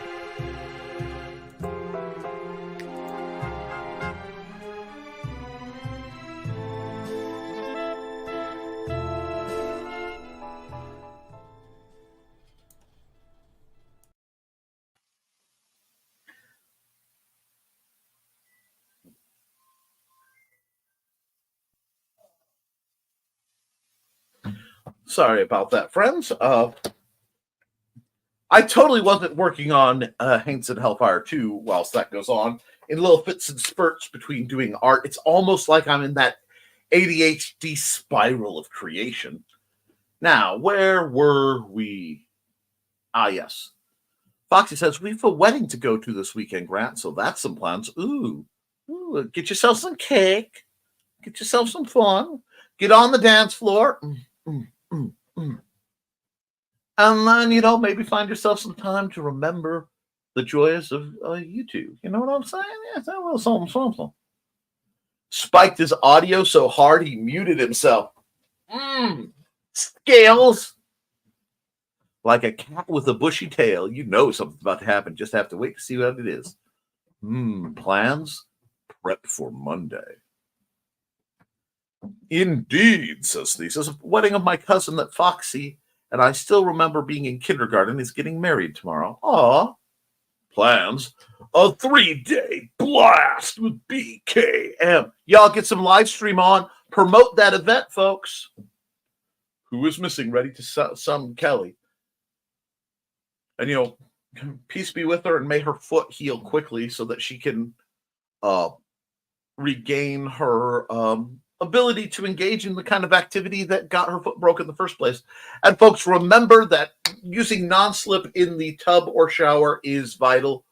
Sorry about that, friends. I totally wasn't working on Haints and Hellfire 2 whilst that goes on in little fits and spurts between doing art. It's almost like I'm in that ADHD spiral of creation. Now, where were we? Ah, yes. Foxy says, we have a wedding to go to this weekend, Grant, so that's some plans. Ooh, get yourself some cake. Get yourself some fun. Get on the dance floor. And then, maybe find yourself some time to remember the joys of YouTube. You know what I'm saying? Yes, that was something. Spiked his audio so hard he muted himself. Scales. Like a cat with a bushy tail. You know something's about to happen. Just have to wait to see what it is. Plans? Prep for Monday. Indeed, says Thesis. Wedding of my cousin that Foxy and I still remember being in kindergarten is getting married tomorrow. Aw. Plans? A 3-day blast with BKM. Y'all get some live stream on. Promote that event, folks. Who is missing? Ready to sum Kelly. And, peace be with her and may her foot heal quickly so that she can regain her ability to engage in the kind of activity that got her foot broken in the first place. And folks, remember that using non-slip in the tub or shower is vital.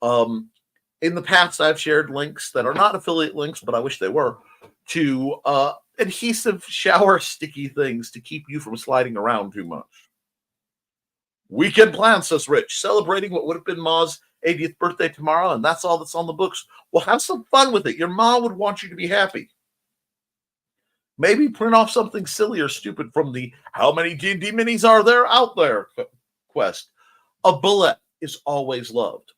In the past, I've shared links that are not affiliate links, but I wish they were, to adhesive shower sticky things to keep you from sliding around too much. Weekend plans, says Rich. Celebrating what would have been Ma's 80th birthday tomorrow, and that's all that's on the books. Well, have some fun with it. Your mom would want you to be happy. Maybe print off something silly or stupid from the how many D&D minis are there out there quest. A bullet is always loved.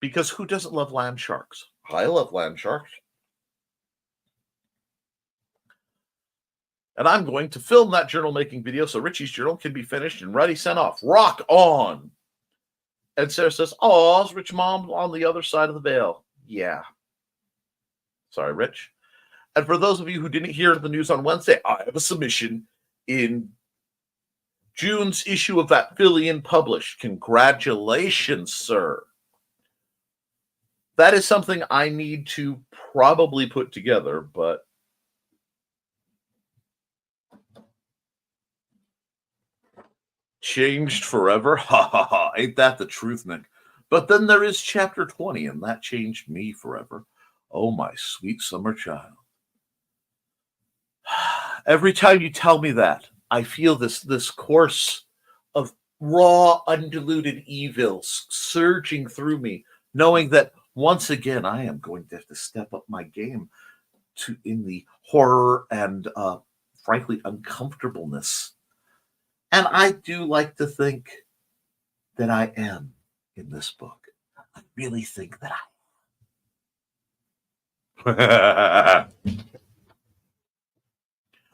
Because who doesn't love land sharks? I love land sharks. And I'm going to film that journal making video so Richie's journal can be finished and ready, sent off. Rock on. And Sarah says, oh, is Rich Mom on the other side of the veil? Yeah. Sorry, Rich. And for those of you who didn't hear the news on Wednesday, I have a submission in June's issue of that Fillion published. Congratulations, sir. That is something I need to probably put together, but changed forever? Ha ha ha. Ain't that the truth, Nick? But then there is chapter 20, and that changed me forever. Oh, my sweet summer child. Every time you tell me that, I feel this course of raw, undiluted evil surging through me, knowing that once again I am going to have to step up my game in the horror and, frankly, uncomfortableness. And I do like to think that I am in this book. I really think that I am.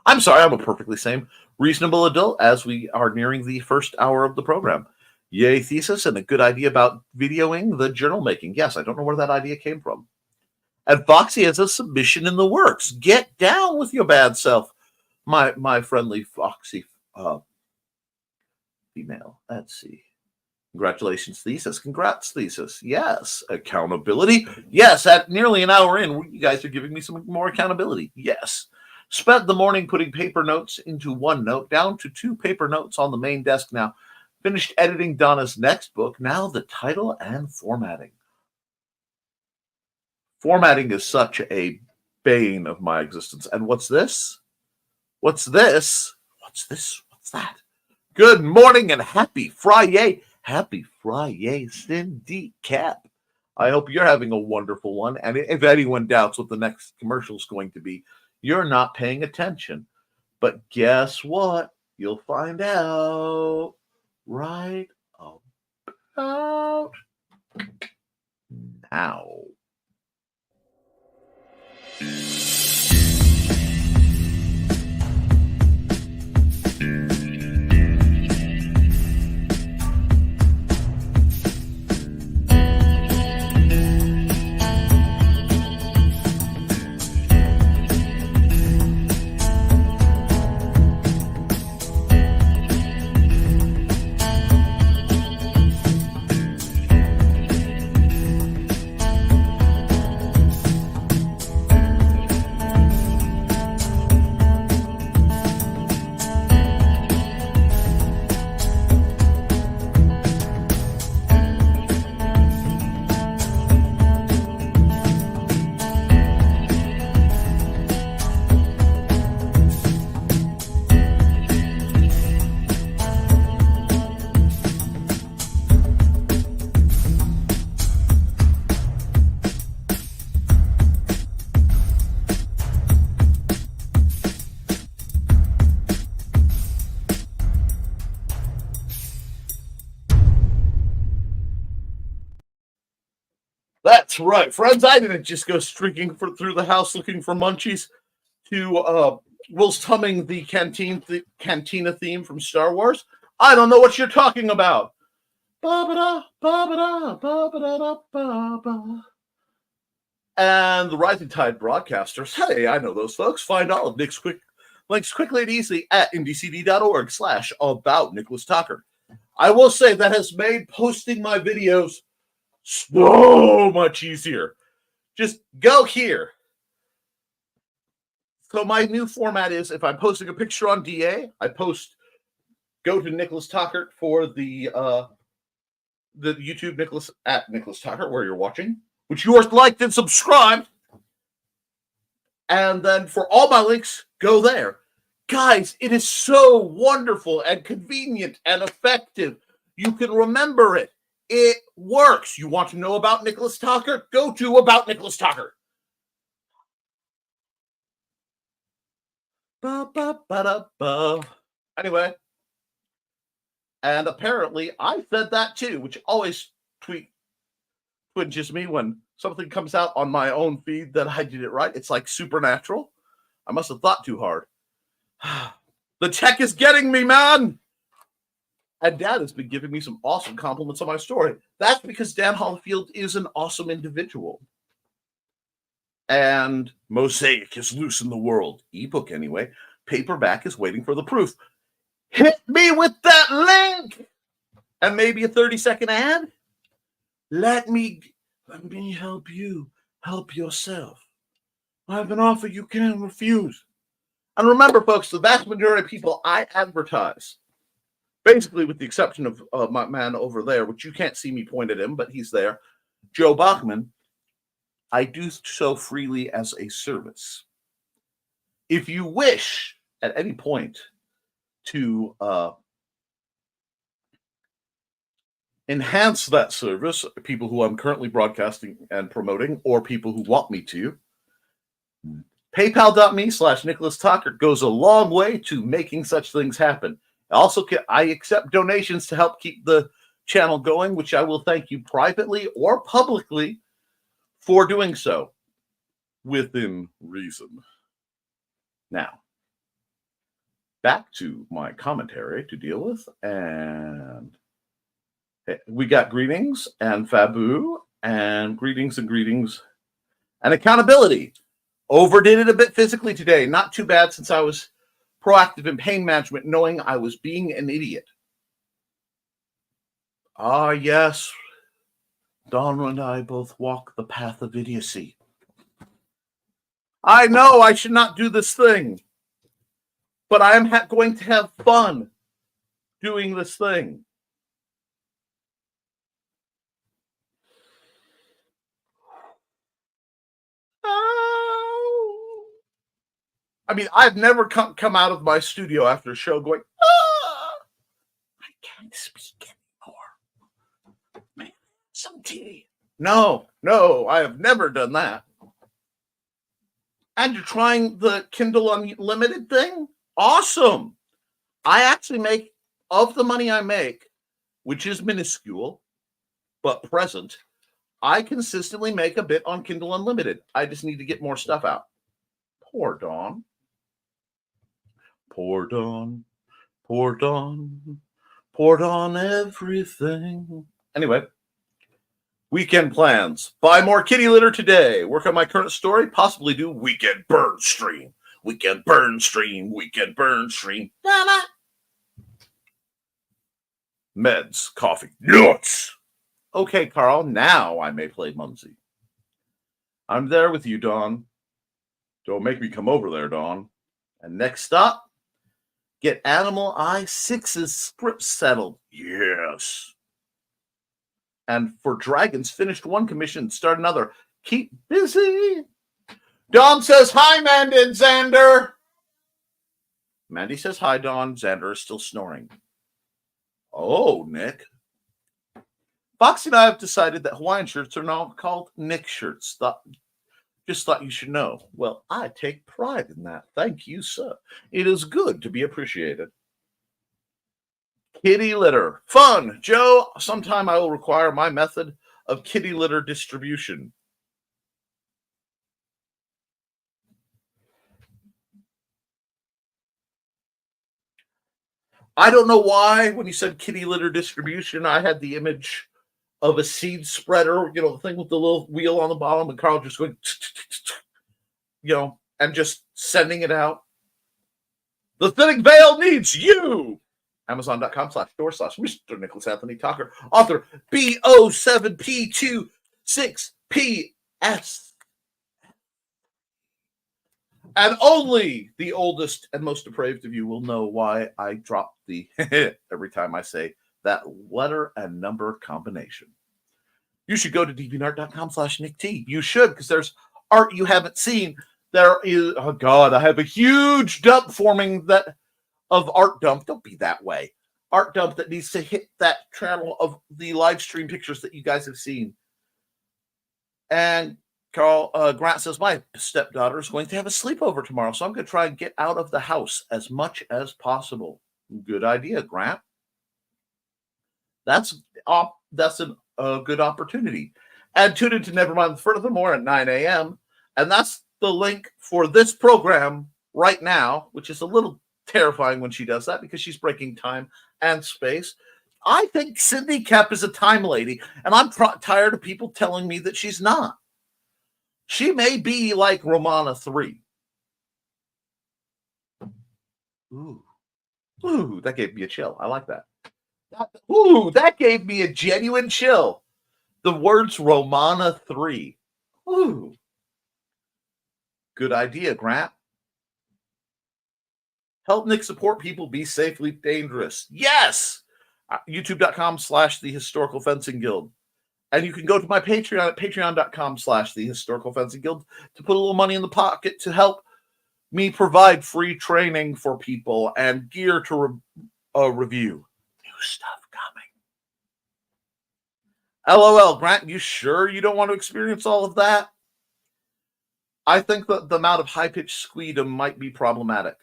I'm sorry, I'm a perfectly sane, reasonable adult as we are nearing the first hour of the program. Yay, Thesis, and a good idea about videoing the journal making. Yes, I don't know where that idea came from. And Foxy has a submission in the works. Get down with your bad self, my friendly Foxy female. Let's see. Congratulations, Thesis. Congrats, Thesis. Yes. Accountability. Yes, at nearly an hour in, you guys are giving me some more accountability. Yes. Spent the morning putting paper notes into OneNote, down to 2 paper notes on the main desk now. Finished editing Donna's next book. Now the title and formatting. Formatting is such a bane of my existence. And what's this? What's this? What's this? What's that? Good morning and happy Friday. Happy Friday, Cindy Cap. I hope you're having a wonderful one. And if anyone doubts what the next commercial is going to be, you're not paying attention. But guess what? You'll find out right about now. That's right, friends. I didn't just go streaking through the house looking for munchies to whilst humming the cantina theme from Star Wars. I don't know what you're talking about. Ba-ba-da, ba-ba-da, ba-ba-da, ba-ba. And the Rising Tide broadcasters. Hey, I know those folks. Find all of Nick's links quickly and easily at ndcd.org/about Nicholas Tockert. I will say that has made posting my videos so much easier. Just go here. So my new format is if I'm posting a picture on DA, go to Nicholas Tockert for the YouTube Nicholas Tockert where you're watching, which you are liked and subscribed. And then for all my links, go there. Guys, it is so wonderful and convenient and effective. You can remember it. It works. You want to know about Nicholas Tockert? Go to About Nicholas Tockert. Ba-ba-ba-da-ba. Anyway, and apparently I said that too, which always twinges me when something comes out on my own feed that I did it right. It's like supernatural. I must have thought too hard. The tech is getting me, man. And Dad has been giving me some awesome compliments on my story. That's because Dan Hollifield is an awesome individual. And Mosaic is loose in the world. Ebook anyway. Paperback is waiting for the proof. Hit me with that link. And maybe a 30-second ad. Let me help you. Help yourself. I have an offer you can't refuse. And remember, folks, the vast majority of people I advertise, basically with the exception of my man over there, which you can't see me point at him, but he's there, Joe Bachman, I do so freely as a service. If you wish at any point to enhance that service, people who I'm currently broadcasting and promoting, or people who want me to, PayPal.me/Nicholas Tockert goes a long way to making such things happen. Also, I accept donations to help keep the channel going, which I will thank you privately or publicly for doing so within reason. Now, back to my commentary to deal with, and we got greetings and Fabu and greetings and accountability. Overdid it a bit physically today. Not too bad since I was proactive in pain management, knowing I was being an idiot. Ah, yes. Donna and I both walk the path of idiocy. I know I should not do this thing, but I am going to have fun doing this thing. I mean, I've never come out of my studio after a show going, I can't speak anymore. Man, some tea. No, I have never done that. And you're trying the Kindle Unlimited thing? Awesome. I actually make, of the money I make, which is minuscule, but present, I consistently make a bit on Kindle Unlimited. I just need to get more stuff out. Poor Dawn. Poor Dawn. Poor Dawn. Poor Dawn everything. Anyway, weekend plans. Buy more kitty litter today. Work on my current story. Possibly do weekend burn stream. Weekend burn stream. Weekend burn stream. Meds. Coffee. Nuts. Okay, Carl. Now I may play Mumsy. I'm there with you, Dawn. Don't make me come over there, Dawn. And next stop, get Animal Eye 6's script settled. Yes. And for Dragons, finished one commission, start another. Keep busy. Dawn says, hi, Mandy and Xander. Mandy says, hi, Dawn. Xander is still snoring. Oh, Nick. Foxy and I have decided that Hawaiian shirts are now called Nick shirts. Just thought you should know. Well, I take pride in that. Thank you, sir. It is good to be appreciated. Kitty litter. Fun. Joe, sometime I will require my method of kitty litter distribution. I don't know why when you said kitty litter distribution, I had the image of a seed spreader, the thing with the little wheel on the bottom, and Carl just going, and just sending it out. The Thinning Veil needs you. Amazon.com/store/Mr. Nicholas Anthony Tockert, author B07P26PS. And only the oldest and most depraved of you will know why I drop the every time I say that letter and number combination. You should go to deviantart.com/NickT. You should, because there's art you haven't seen. There is, oh God, I have a huge dump forming of art dump. Don't be that way. Art dump that needs to hit that channel of the live stream pictures that you guys have seen. And Grant says, my stepdaughter is going to have a sleepover tomorrow, so I'm going to try and get out of the house as much as possible. Good idea, Grant. That's a good opportunity. And tune in to Nevermind the Furthermore at 9 a.m. And that's the link for this program right now, which is a little terrifying when she does that because she's breaking time and space. I think Cindy Koepp is a time lady, and I'm tired of people telling me that she's not. She may be like Romana 3. Ooh, that gave me a chill. I like that. That gave me a genuine chill. The words Romana 3. Ooh. Good idea, Grant. Help Nick support people be safely dangerous. Yes! YouTube.com/The Historical Fencing Guild. And you can go to my Patreon at patreon.com/The Historical Fencing Guild to put a little money in the pocket to help me provide free training for people and gear to review. New stuff coming. LOL, Grant, you sure you don't want to experience all of that? I think that the amount of high-pitched squeedom might be problematic.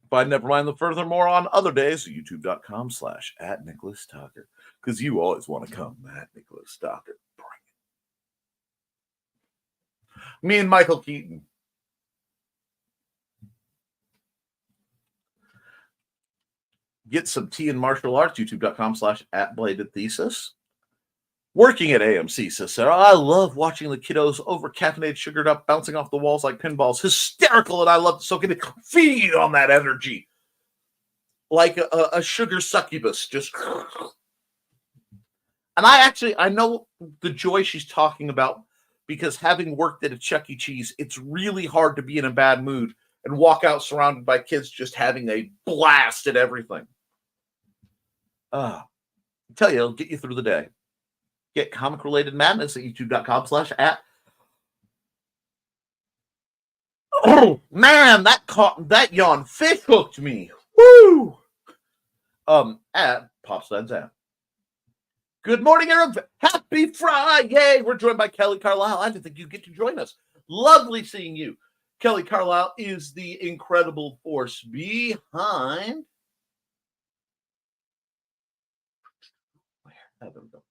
But never mind the furthermore on other days, youtube.com/@NicholasTockert. Because you always want to come at Nicholas Tockert. Bring it. Me and Michael Keaton. Get some tea in martial arts, youtube.com/@BladedThesis. Working at AMC, says Sarah. I love watching the kiddos over-caffeinated, sugared up, bouncing off the walls like pinballs. Hysterical, and I love to soak in it. Feed on that energy. Like a sugar succubus. Just... And I know the joy she's talking about, because having worked at a Chuck E. Cheese, it's really hard to be in a bad mood and walk out surrounded by kids just having a blast at everything. I tell you, it'll get you through the day. Get comic-related madness at youtube.com/@. Oh, man, that yawn fish hooked me. Woo! At Popstan. Good morning, Aaron. Happy Friday. We're joined by Kelly Carlisle. I didn't think you'd get to join us. Lovely seeing you. Kelly Carlisle is the incredible force behind... There we go.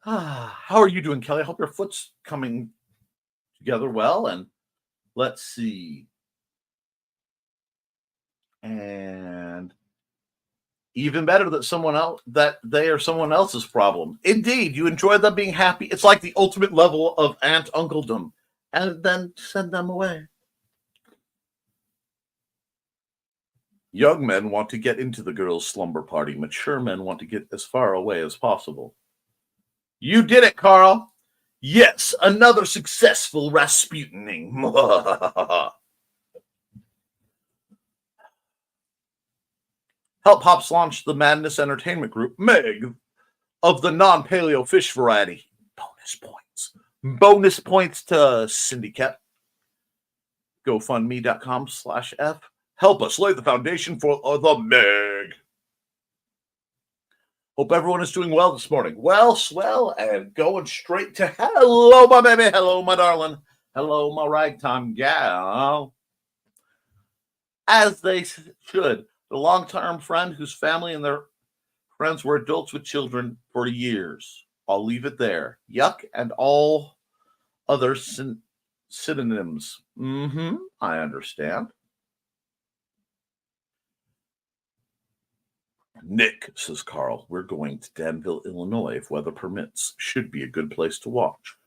How are you doing, Kelly? I hope your foot's coming together well. And let's see. And even better that they are someone else's problem. Indeed, you enjoy them being happy. It's like the ultimate level of aunt uncledom. And then send them away. Young men want to get into the girls' slumber party. Mature men want to get as far away as possible. You did it, Carl. Yes, another successful Rasputining. Help Pops launch the Madness Entertainment Group, Meg, of the non-paleo fish variety. Bonus points. Bonus points to Cindy Koepp. GoFundMe.com/F. Help us lay the foundation for the Meg. Hope everyone is doing well this morning. Well, swell, and going straight to hello, my baby. Hello, my darling. Hello, my ragtime gal. As they should. The long-term friend whose family and their friends were adults with children for years. I'll leave it there. Yuck and all other synonyms. I understand. Nick, says Carl, we're going to Danville, Illinois, if weather permits. Should be a good place to watch.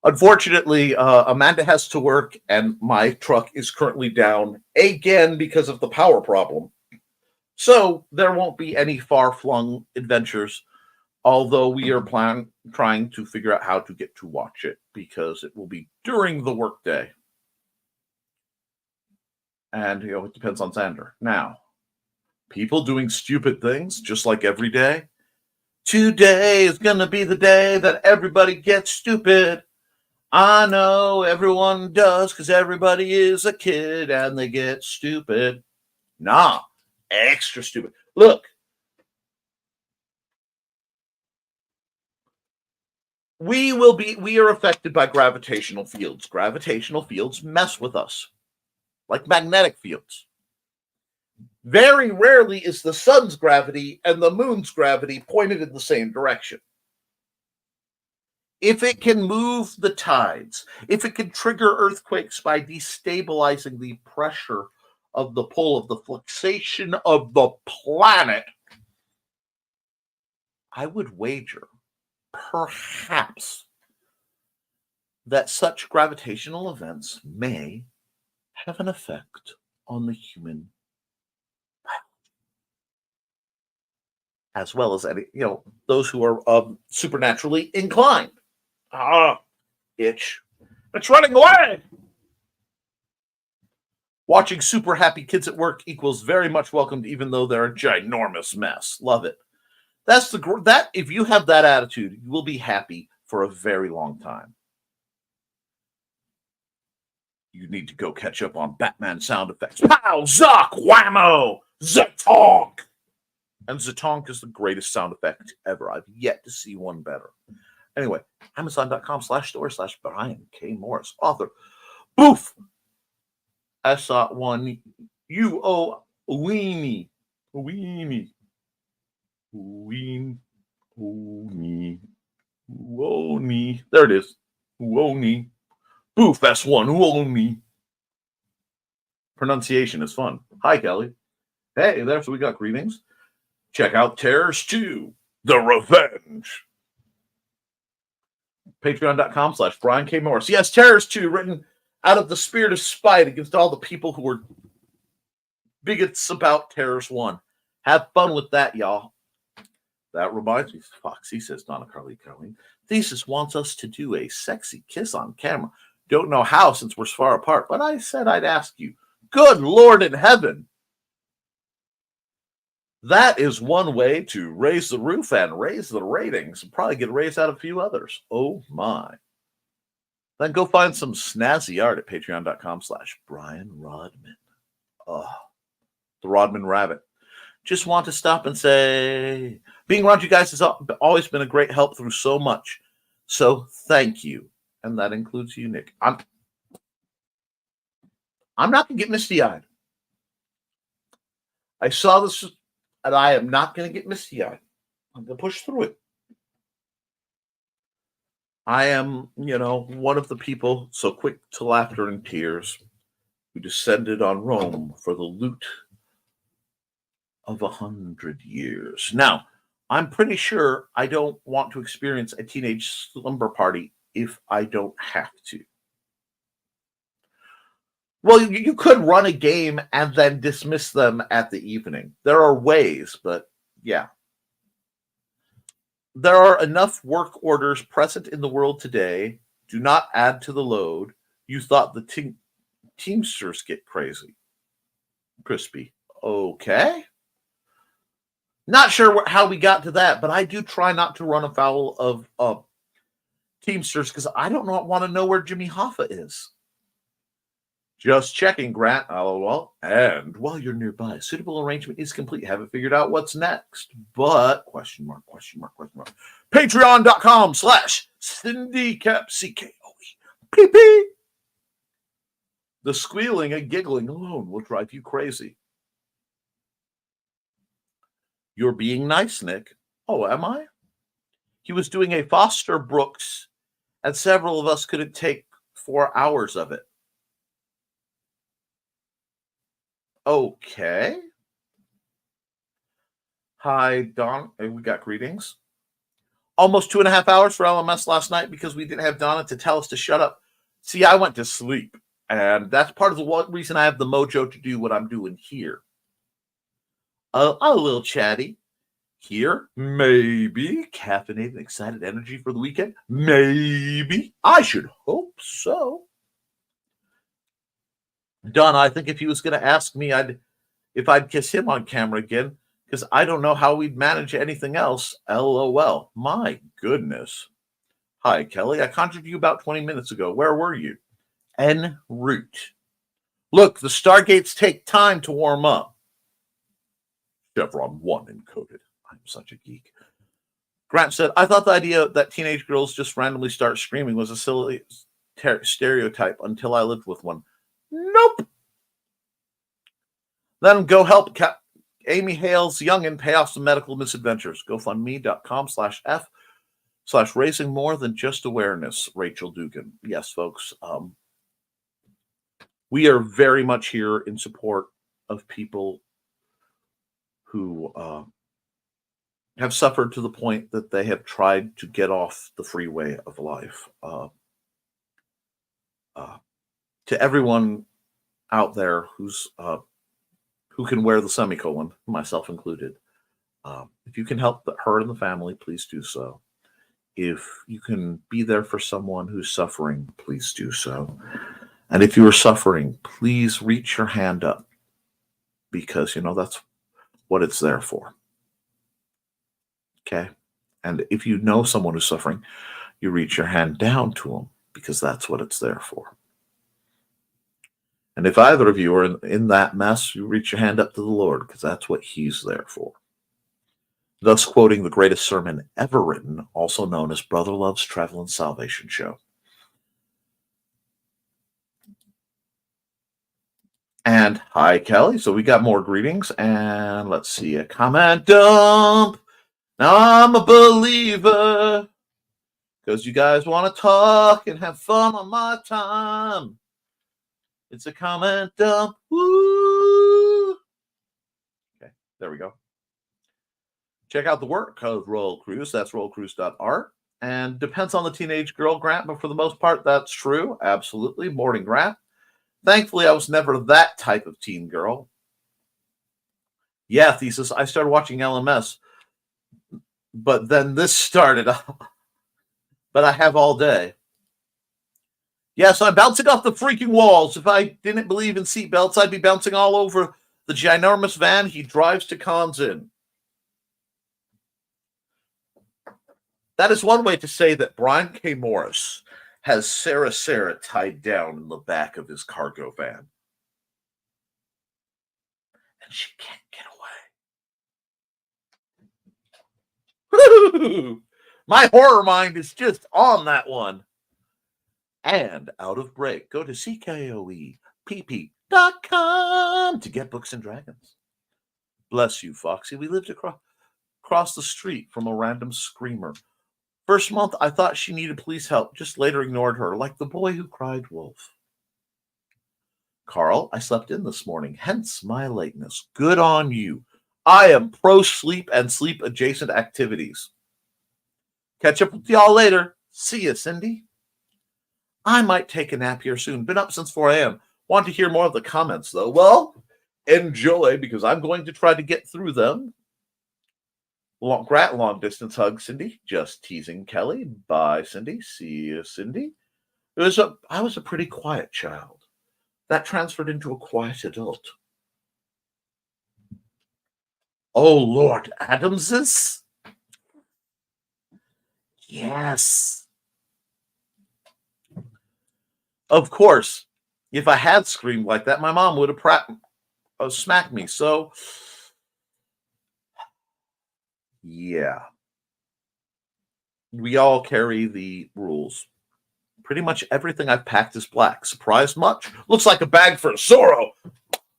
Unfortunately, Amanda has to work, and my truck is currently down again because of the power problem. So there won't be any far-flung adventures, although we are trying to figure out how to get to watch it, because it will be during the workday. And, it depends on Xander. Now, people doing stupid things, just like every day. Today is going to be the day that everybody gets stupid. I know everyone does, because everybody is a kid and they get stupid. Nah, extra stupid. Look. We are affected by gravitational fields. Gravitational fields mess with us, like magnetic fields. Very rarely is the sun's gravity and the moon's gravity pointed in the same direction. If it can move the tides, if it can trigger earthquakes by destabilizing the pressure of the pull of the fluxation of the planet, I would wager, perhaps, that such gravitational events may have an effect on the human as well as any, those who are supernaturally inclined. Itch. It's running away. Watching super happy kids at work equals very much welcomed, even though they're a ginormous mess. Love it. That if you have that attitude, you will be happy for a very long time. You need to go catch up on Batman sound effects. Pow, zuck, whammo, zatonk. And zatonk is the greatest sound effect ever. I've yet to see one better. Anyway, Amazon.com/store/Brian K. Morris, author. Boof. S1 U-O Weenie. Weenie. Ween. Wony. There it is. Wony. Boof S1 Wony. Pronunciation is fun. Hi, Kelly. Hey, there. So we got greetings. Check out Terrors II, The Revenge. Patreon.com/Brian K. Morris. Yes, Terrors II, written out of the spirit of spite against all the people who were bigots about Terrors 1. Have fun with that, y'all. That reminds me, Foxy, says Donna Carly. Thesis wants us to do a sexy kiss on camera. Don't know how since we're far apart, but I said I'd ask you. Good Lord in heaven. That is one way to raise the roof and raise the ratings and probably get raised out of a few others. Oh, my. Then go find some snazzy art at patreon.com/Brian Rodman. Oh, the Rodman Rabbit. Just want to stop and say, being around you guys has always been a great help through so much. So thank you. And that includes you, Nick. I'm not going to get misty-eyed. I saw this, and I am not going to get misty-eyed. I'm going to push through it. I am, one of the people so quick to laughter and tears who descended on Rome for the loot of 100 years. Now, I'm pretty sure I don't want to experience a teenage slumber party if I don't have to. Well, you could run a game and then dismiss them at the evening. There are ways, but yeah. There are enough work orders present in the world today. Do not add to the load. You thought the Teamsters get crazy. Crispy. Okay. Not sure how we got to that, but I do try not to run afoul of Teamsters because I don't want to know where Jimmy Hoffa is. Just checking, Grant. LOL. And while you're nearby, suitable arrangement is complete. Haven't figured out what's next. But, question mark. Patreon.com/Cindy Koepp, CKOE. The squealing and giggling alone will drive you crazy. You're being nice, Nick. Oh, am I? He was doing a Foster Brooks, and several of us couldn't take 4 hours of it. Okay. Hi, Don. We got greetings. Almost 2.5 hours for LMS last night because we didn't have Donna to tell us to shut up. See, I went to sleep, and that's part of the reason I have the mojo to do what I'm doing here. A little chatty here. Maybe caffeinated, excited energy for the weekend. Maybe. I should hope so. Don, I think if he was going to ask me if I'd kiss him on camera again, because I don't know how we'd manage anything else. LOL. My goodness. Hi, Kelly. I contacted you about 20 minutes ago. Where were you? En route. Look, the Stargates take time to warm up. Chevron 1 encoded. I'm such a geek. Grant said, I thought the idea that teenage girls just randomly start screaming was a silly stereotype until I lived with one. Nope. Then go help Amy Hale's youngin' pay off some medical misadventures. GoFundMe.com/F/raising more than just awareness. Rachel Dugan. Yes, folks. We are very much here in support of people who have suffered to the point that they have tried to get off the freeway of life. To everyone out there who can wear the semicolon, myself included, if you can help her and the family, please do so. If you can be there for someone who's suffering, please do so. And if you are suffering, please reach your hand up, because that's what it's there for. Okay? And if you know someone who's suffering, you reach your hand down to them, because that's what it's there for. And if either of you are in that mess, you reach your hand up to the Lord, because that's what he's there for. Thus quoting the greatest sermon ever written, also known as Brother Love's Travel and Salvation Show. And hi, Kelly. So we got more greetings. And let's see, a comment dump. Now I'm a believer, because you guys want to talk and have fun on my time. It's a comment dump. Woo! Okay, there we go. Check out the work of Royal Cruise. That's royalcruise.art. And depends on the teenage girl, Grant, but for the most part, that's true. Absolutely. Morning, Grant. Thankfully, I was never that type of teen girl. Yeah, Thesis, I started watching LMS, but then this started. But I have all day. Yes, I'm bouncing off the freaking walls. If I didn't believe in seatbelts, I'd be bouncing all over the ginormous van he drives to cons in. That is one way to say that Brian K. Morris has Sarah tied down in the back of his cargo van. And she can't get away. My horror mind is just on that one. And out of break, go to CKOEPP.com to get books and dragons. Bless you, Foxy. We lived across the street from a random screamer. First month, I thought she needed police help, just later ignored her, like the boy who cried wolf. Carl, I slept in this morning, hence my lateness. Good on you. I am pro sleep and sleep adjacent activities. Catch up with y'all later. See ya, Cindy. I might take a nap here soon. Been up since 4 a.m. Want to hear more of the comments, though? Well, enjoy, because I'm going to try to get through them. Long distance hug, Cindy. Just teasing, Kelly. Bye, Cindy. See you, Cindy. I was a pretty quiet child. That transferred into a quiet adult. Oh, Lord Adams's? Yes. Of course, If I had screamed like that, my mom would have smacked me. So, yeah. We all carry the rules. Pretty much everything I've packed is black. Surprised much? Looks like a bag for Zorro.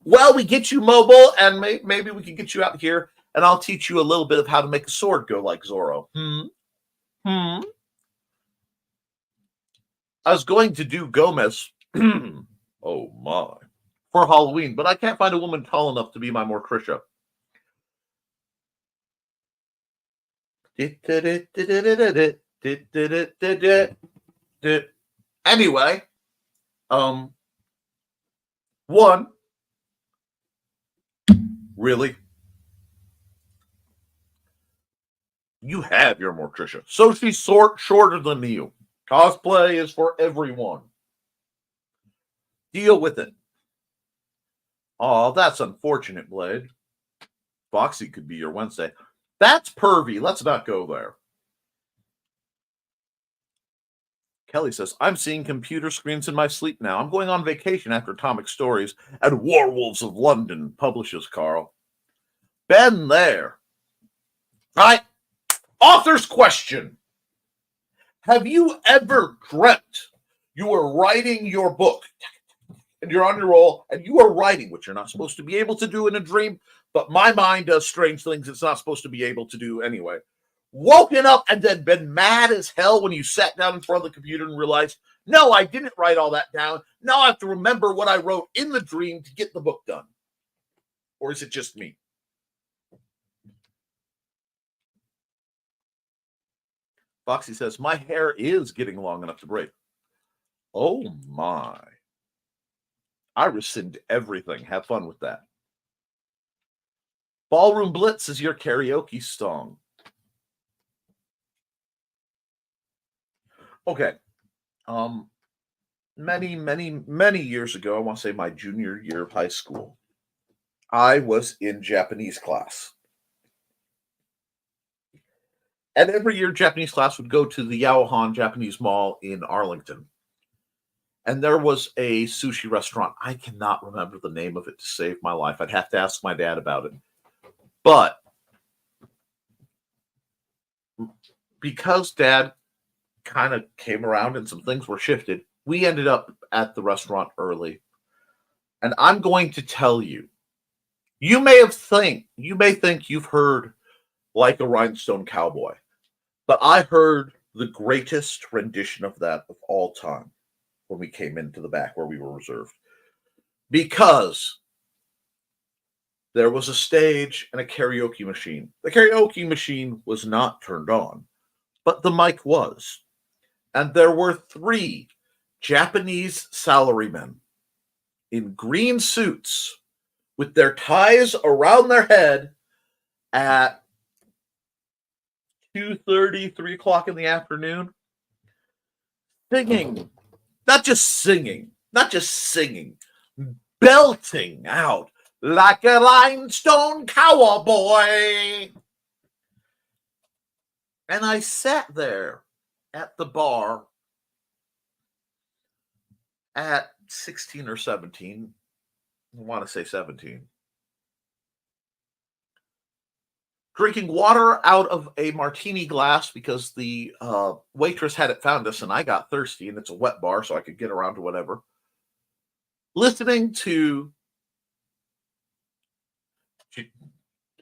Well, we get you mobile, and maybe we can get you out here, and I'll teach you a little bit of how to make a sword go like Zorro. I was going to do Gomez. Oh, my. For Halloween, but I can't find a woman tall enough to be my Morticia. Anyway, one, really? You have your Morticia. So she's shorter than you. Cosplay is for everyone. Deal with it. Oh, that's unfortunate, Blade. Foxy could be your Wednesday. That's pervy. Let's not go there. Kelly says, I'm seeing computer screens in my sleep now. I'm going on vacation after Atomic Stories and Werewolves of London publishes, Carl. Been there. All right. Author's question. Have you ever dreamt you were writing your book and you're on your roll and you are writing, which you're not supposed to be able to do in a dream, but my mind does strange things it's not supposed to be able to do anyway. Woken up and then been mad as hell when you sat down in front of the computer and realized, no, I didn't write all that down. Now I have to remember what I wrote in the dream to get the book done. Or is it just me? Foxy says, my hair is getting long enough to break. Oh my. I rescind everything. Have fun with that. Ballroom Blitz is your karaoke song. Okay. Many years ago, I want to say my junior year of high school, I was in Japanese class. And every year, Japanese class would go to the Yaohan Japanese Mall in Arlington. And there was a sushi restaurant. I cannot remember the name of it to save my life. I'd have to ask my dad about it. But because Dad kind of came around and some things were shifted, we ended up at the restaurant early. And I'm going to tell you, you may think you've heard Like a Rhinestone Cowboy, but I heard the greatest rendition of that of all time when we came into the back where we were reserved. Because there was a stage and a karaoke machine. The karaoke machine was not turned on, but the mic was. And there were 3 Japanese salarymen in green suits with their ties around their head at 2:30, 3 o'clock in the afternoon, singing, not just singing, belting out Like a Rhinestone Cowboy. And I sat there at the bar at 16 or 17. I want to say 17. Drinking water out of a martini glass because the waitress hadn't found us and I got thirsty and it's a wet bar so I could get around to whatever. Listening to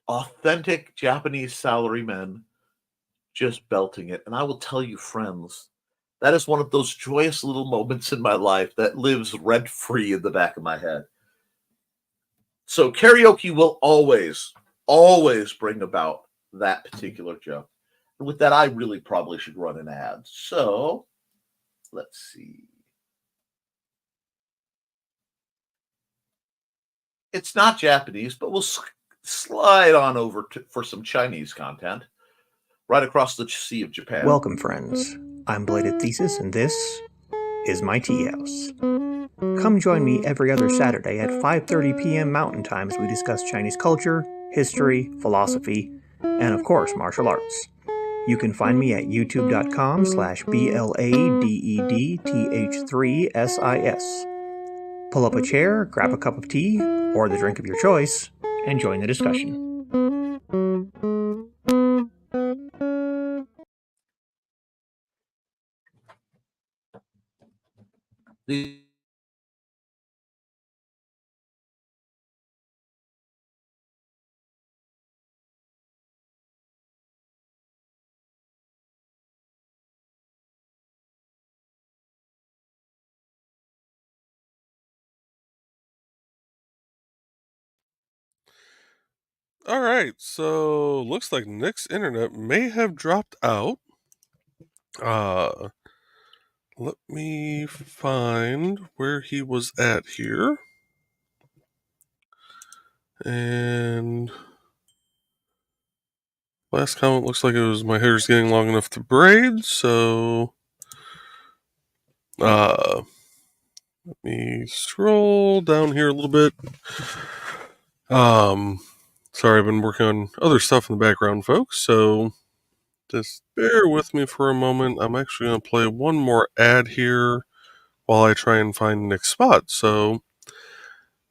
authentic Japanese salarymen just belting it. And I will tell you, friends, that is one of those joyous little moments in my life that lives rent-free in the back of my head. So karaoke will always bring about that particular joke. And with that, I really probably should run an ad. So let's see. It's not Japanese, but we'll slide on over for some Chinese content right across the Sea of Japan. Welcome, friends. I'm Bladed Thesis, and this is my tea house. Come join me every other Saturday at 5:30 p.m. Mountain Time as we discuss Chinese culture, history, philosophy, and of course, martial arts. You can find me at youtube.com/BLADEDTH3SIS. Pull up a chair, grab a cup of tea, or the drink of your choice, and join the discussion. All right, so looks like Nick's internet may have dropped out. Let me find where he was at here. And last comment looks like it was my hair's getting long enough to braid, so let me scroll down here a little bit. Sorry, I've been working on other stuff in the background, folks, so just bear with me for a moment. I'm actually going to play one more ad here while I try and find Nick's spot. So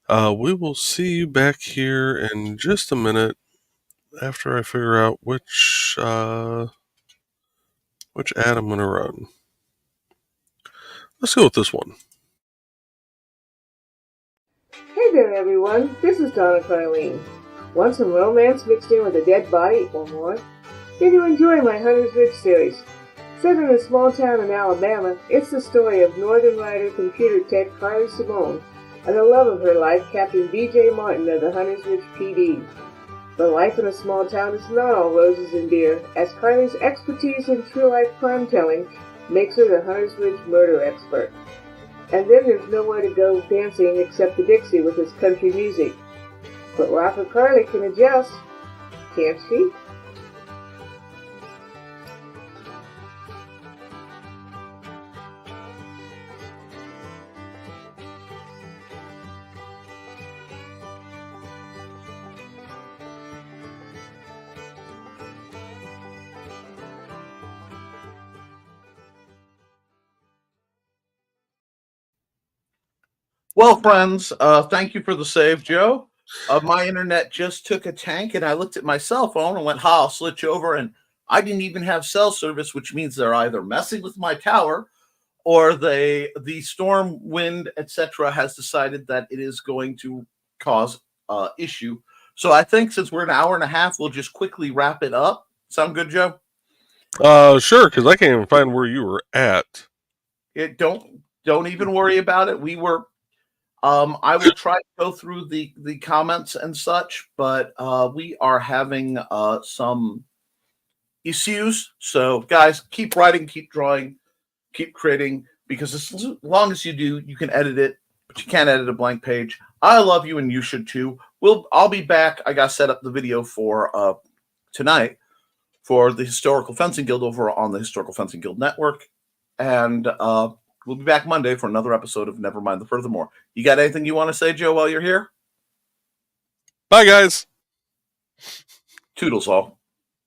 we will see you back here in just a minute after I figure out which ad I'm going to run. Let's go with this one. Hey there, everyone. This is Donna Carlene. Want some romance mixed in with a dead body or more? Then you enjoy my Hunter's Ridge series. Set in a small town in Alabama, it's the story of Northern Rider computer tech Carly Simone and the love of her life, Captain B.J. Martin of the Hunter's Ridge PD. But life in a small town is not all roses and beer, as Carly's expertise in true-life crime-telling makes her the Hunter's Ridge murder expert. And then there's nowhere to go dancing except the Dixie with its country music. But Rocker Carly can adjust, can't she? Well, friends, thank you for the save, Joe. My internet just took a tank, and I looked at my cell phone and went, I'll switch over. And I didn't even have cell service, which means they're either messing with my tower or the storm wind, etc., has decided that it is going to cause issue. So I think since we're an hour and a half, we'll just quickly wrap it up. Sound good, Joe? Sure, because I can't even find where you were at. Don't even worry about it. We were. I will try to go through the comments and such, but we are having some issues. So, guys, keep writing, keep drawing, keep creating, because as long as you do, you can edit it, but you can't edit a blank page. I love you, and you should too. I'll be back. I got set up the video for tonight for the Historical Fencing Guild over on the Historical Fencing Guild Network, and we'll be back Monday for another episode of Nevermind the Furthermore. You got anything you want to say, Joe, while you're here? Bye, guys. Toodles all.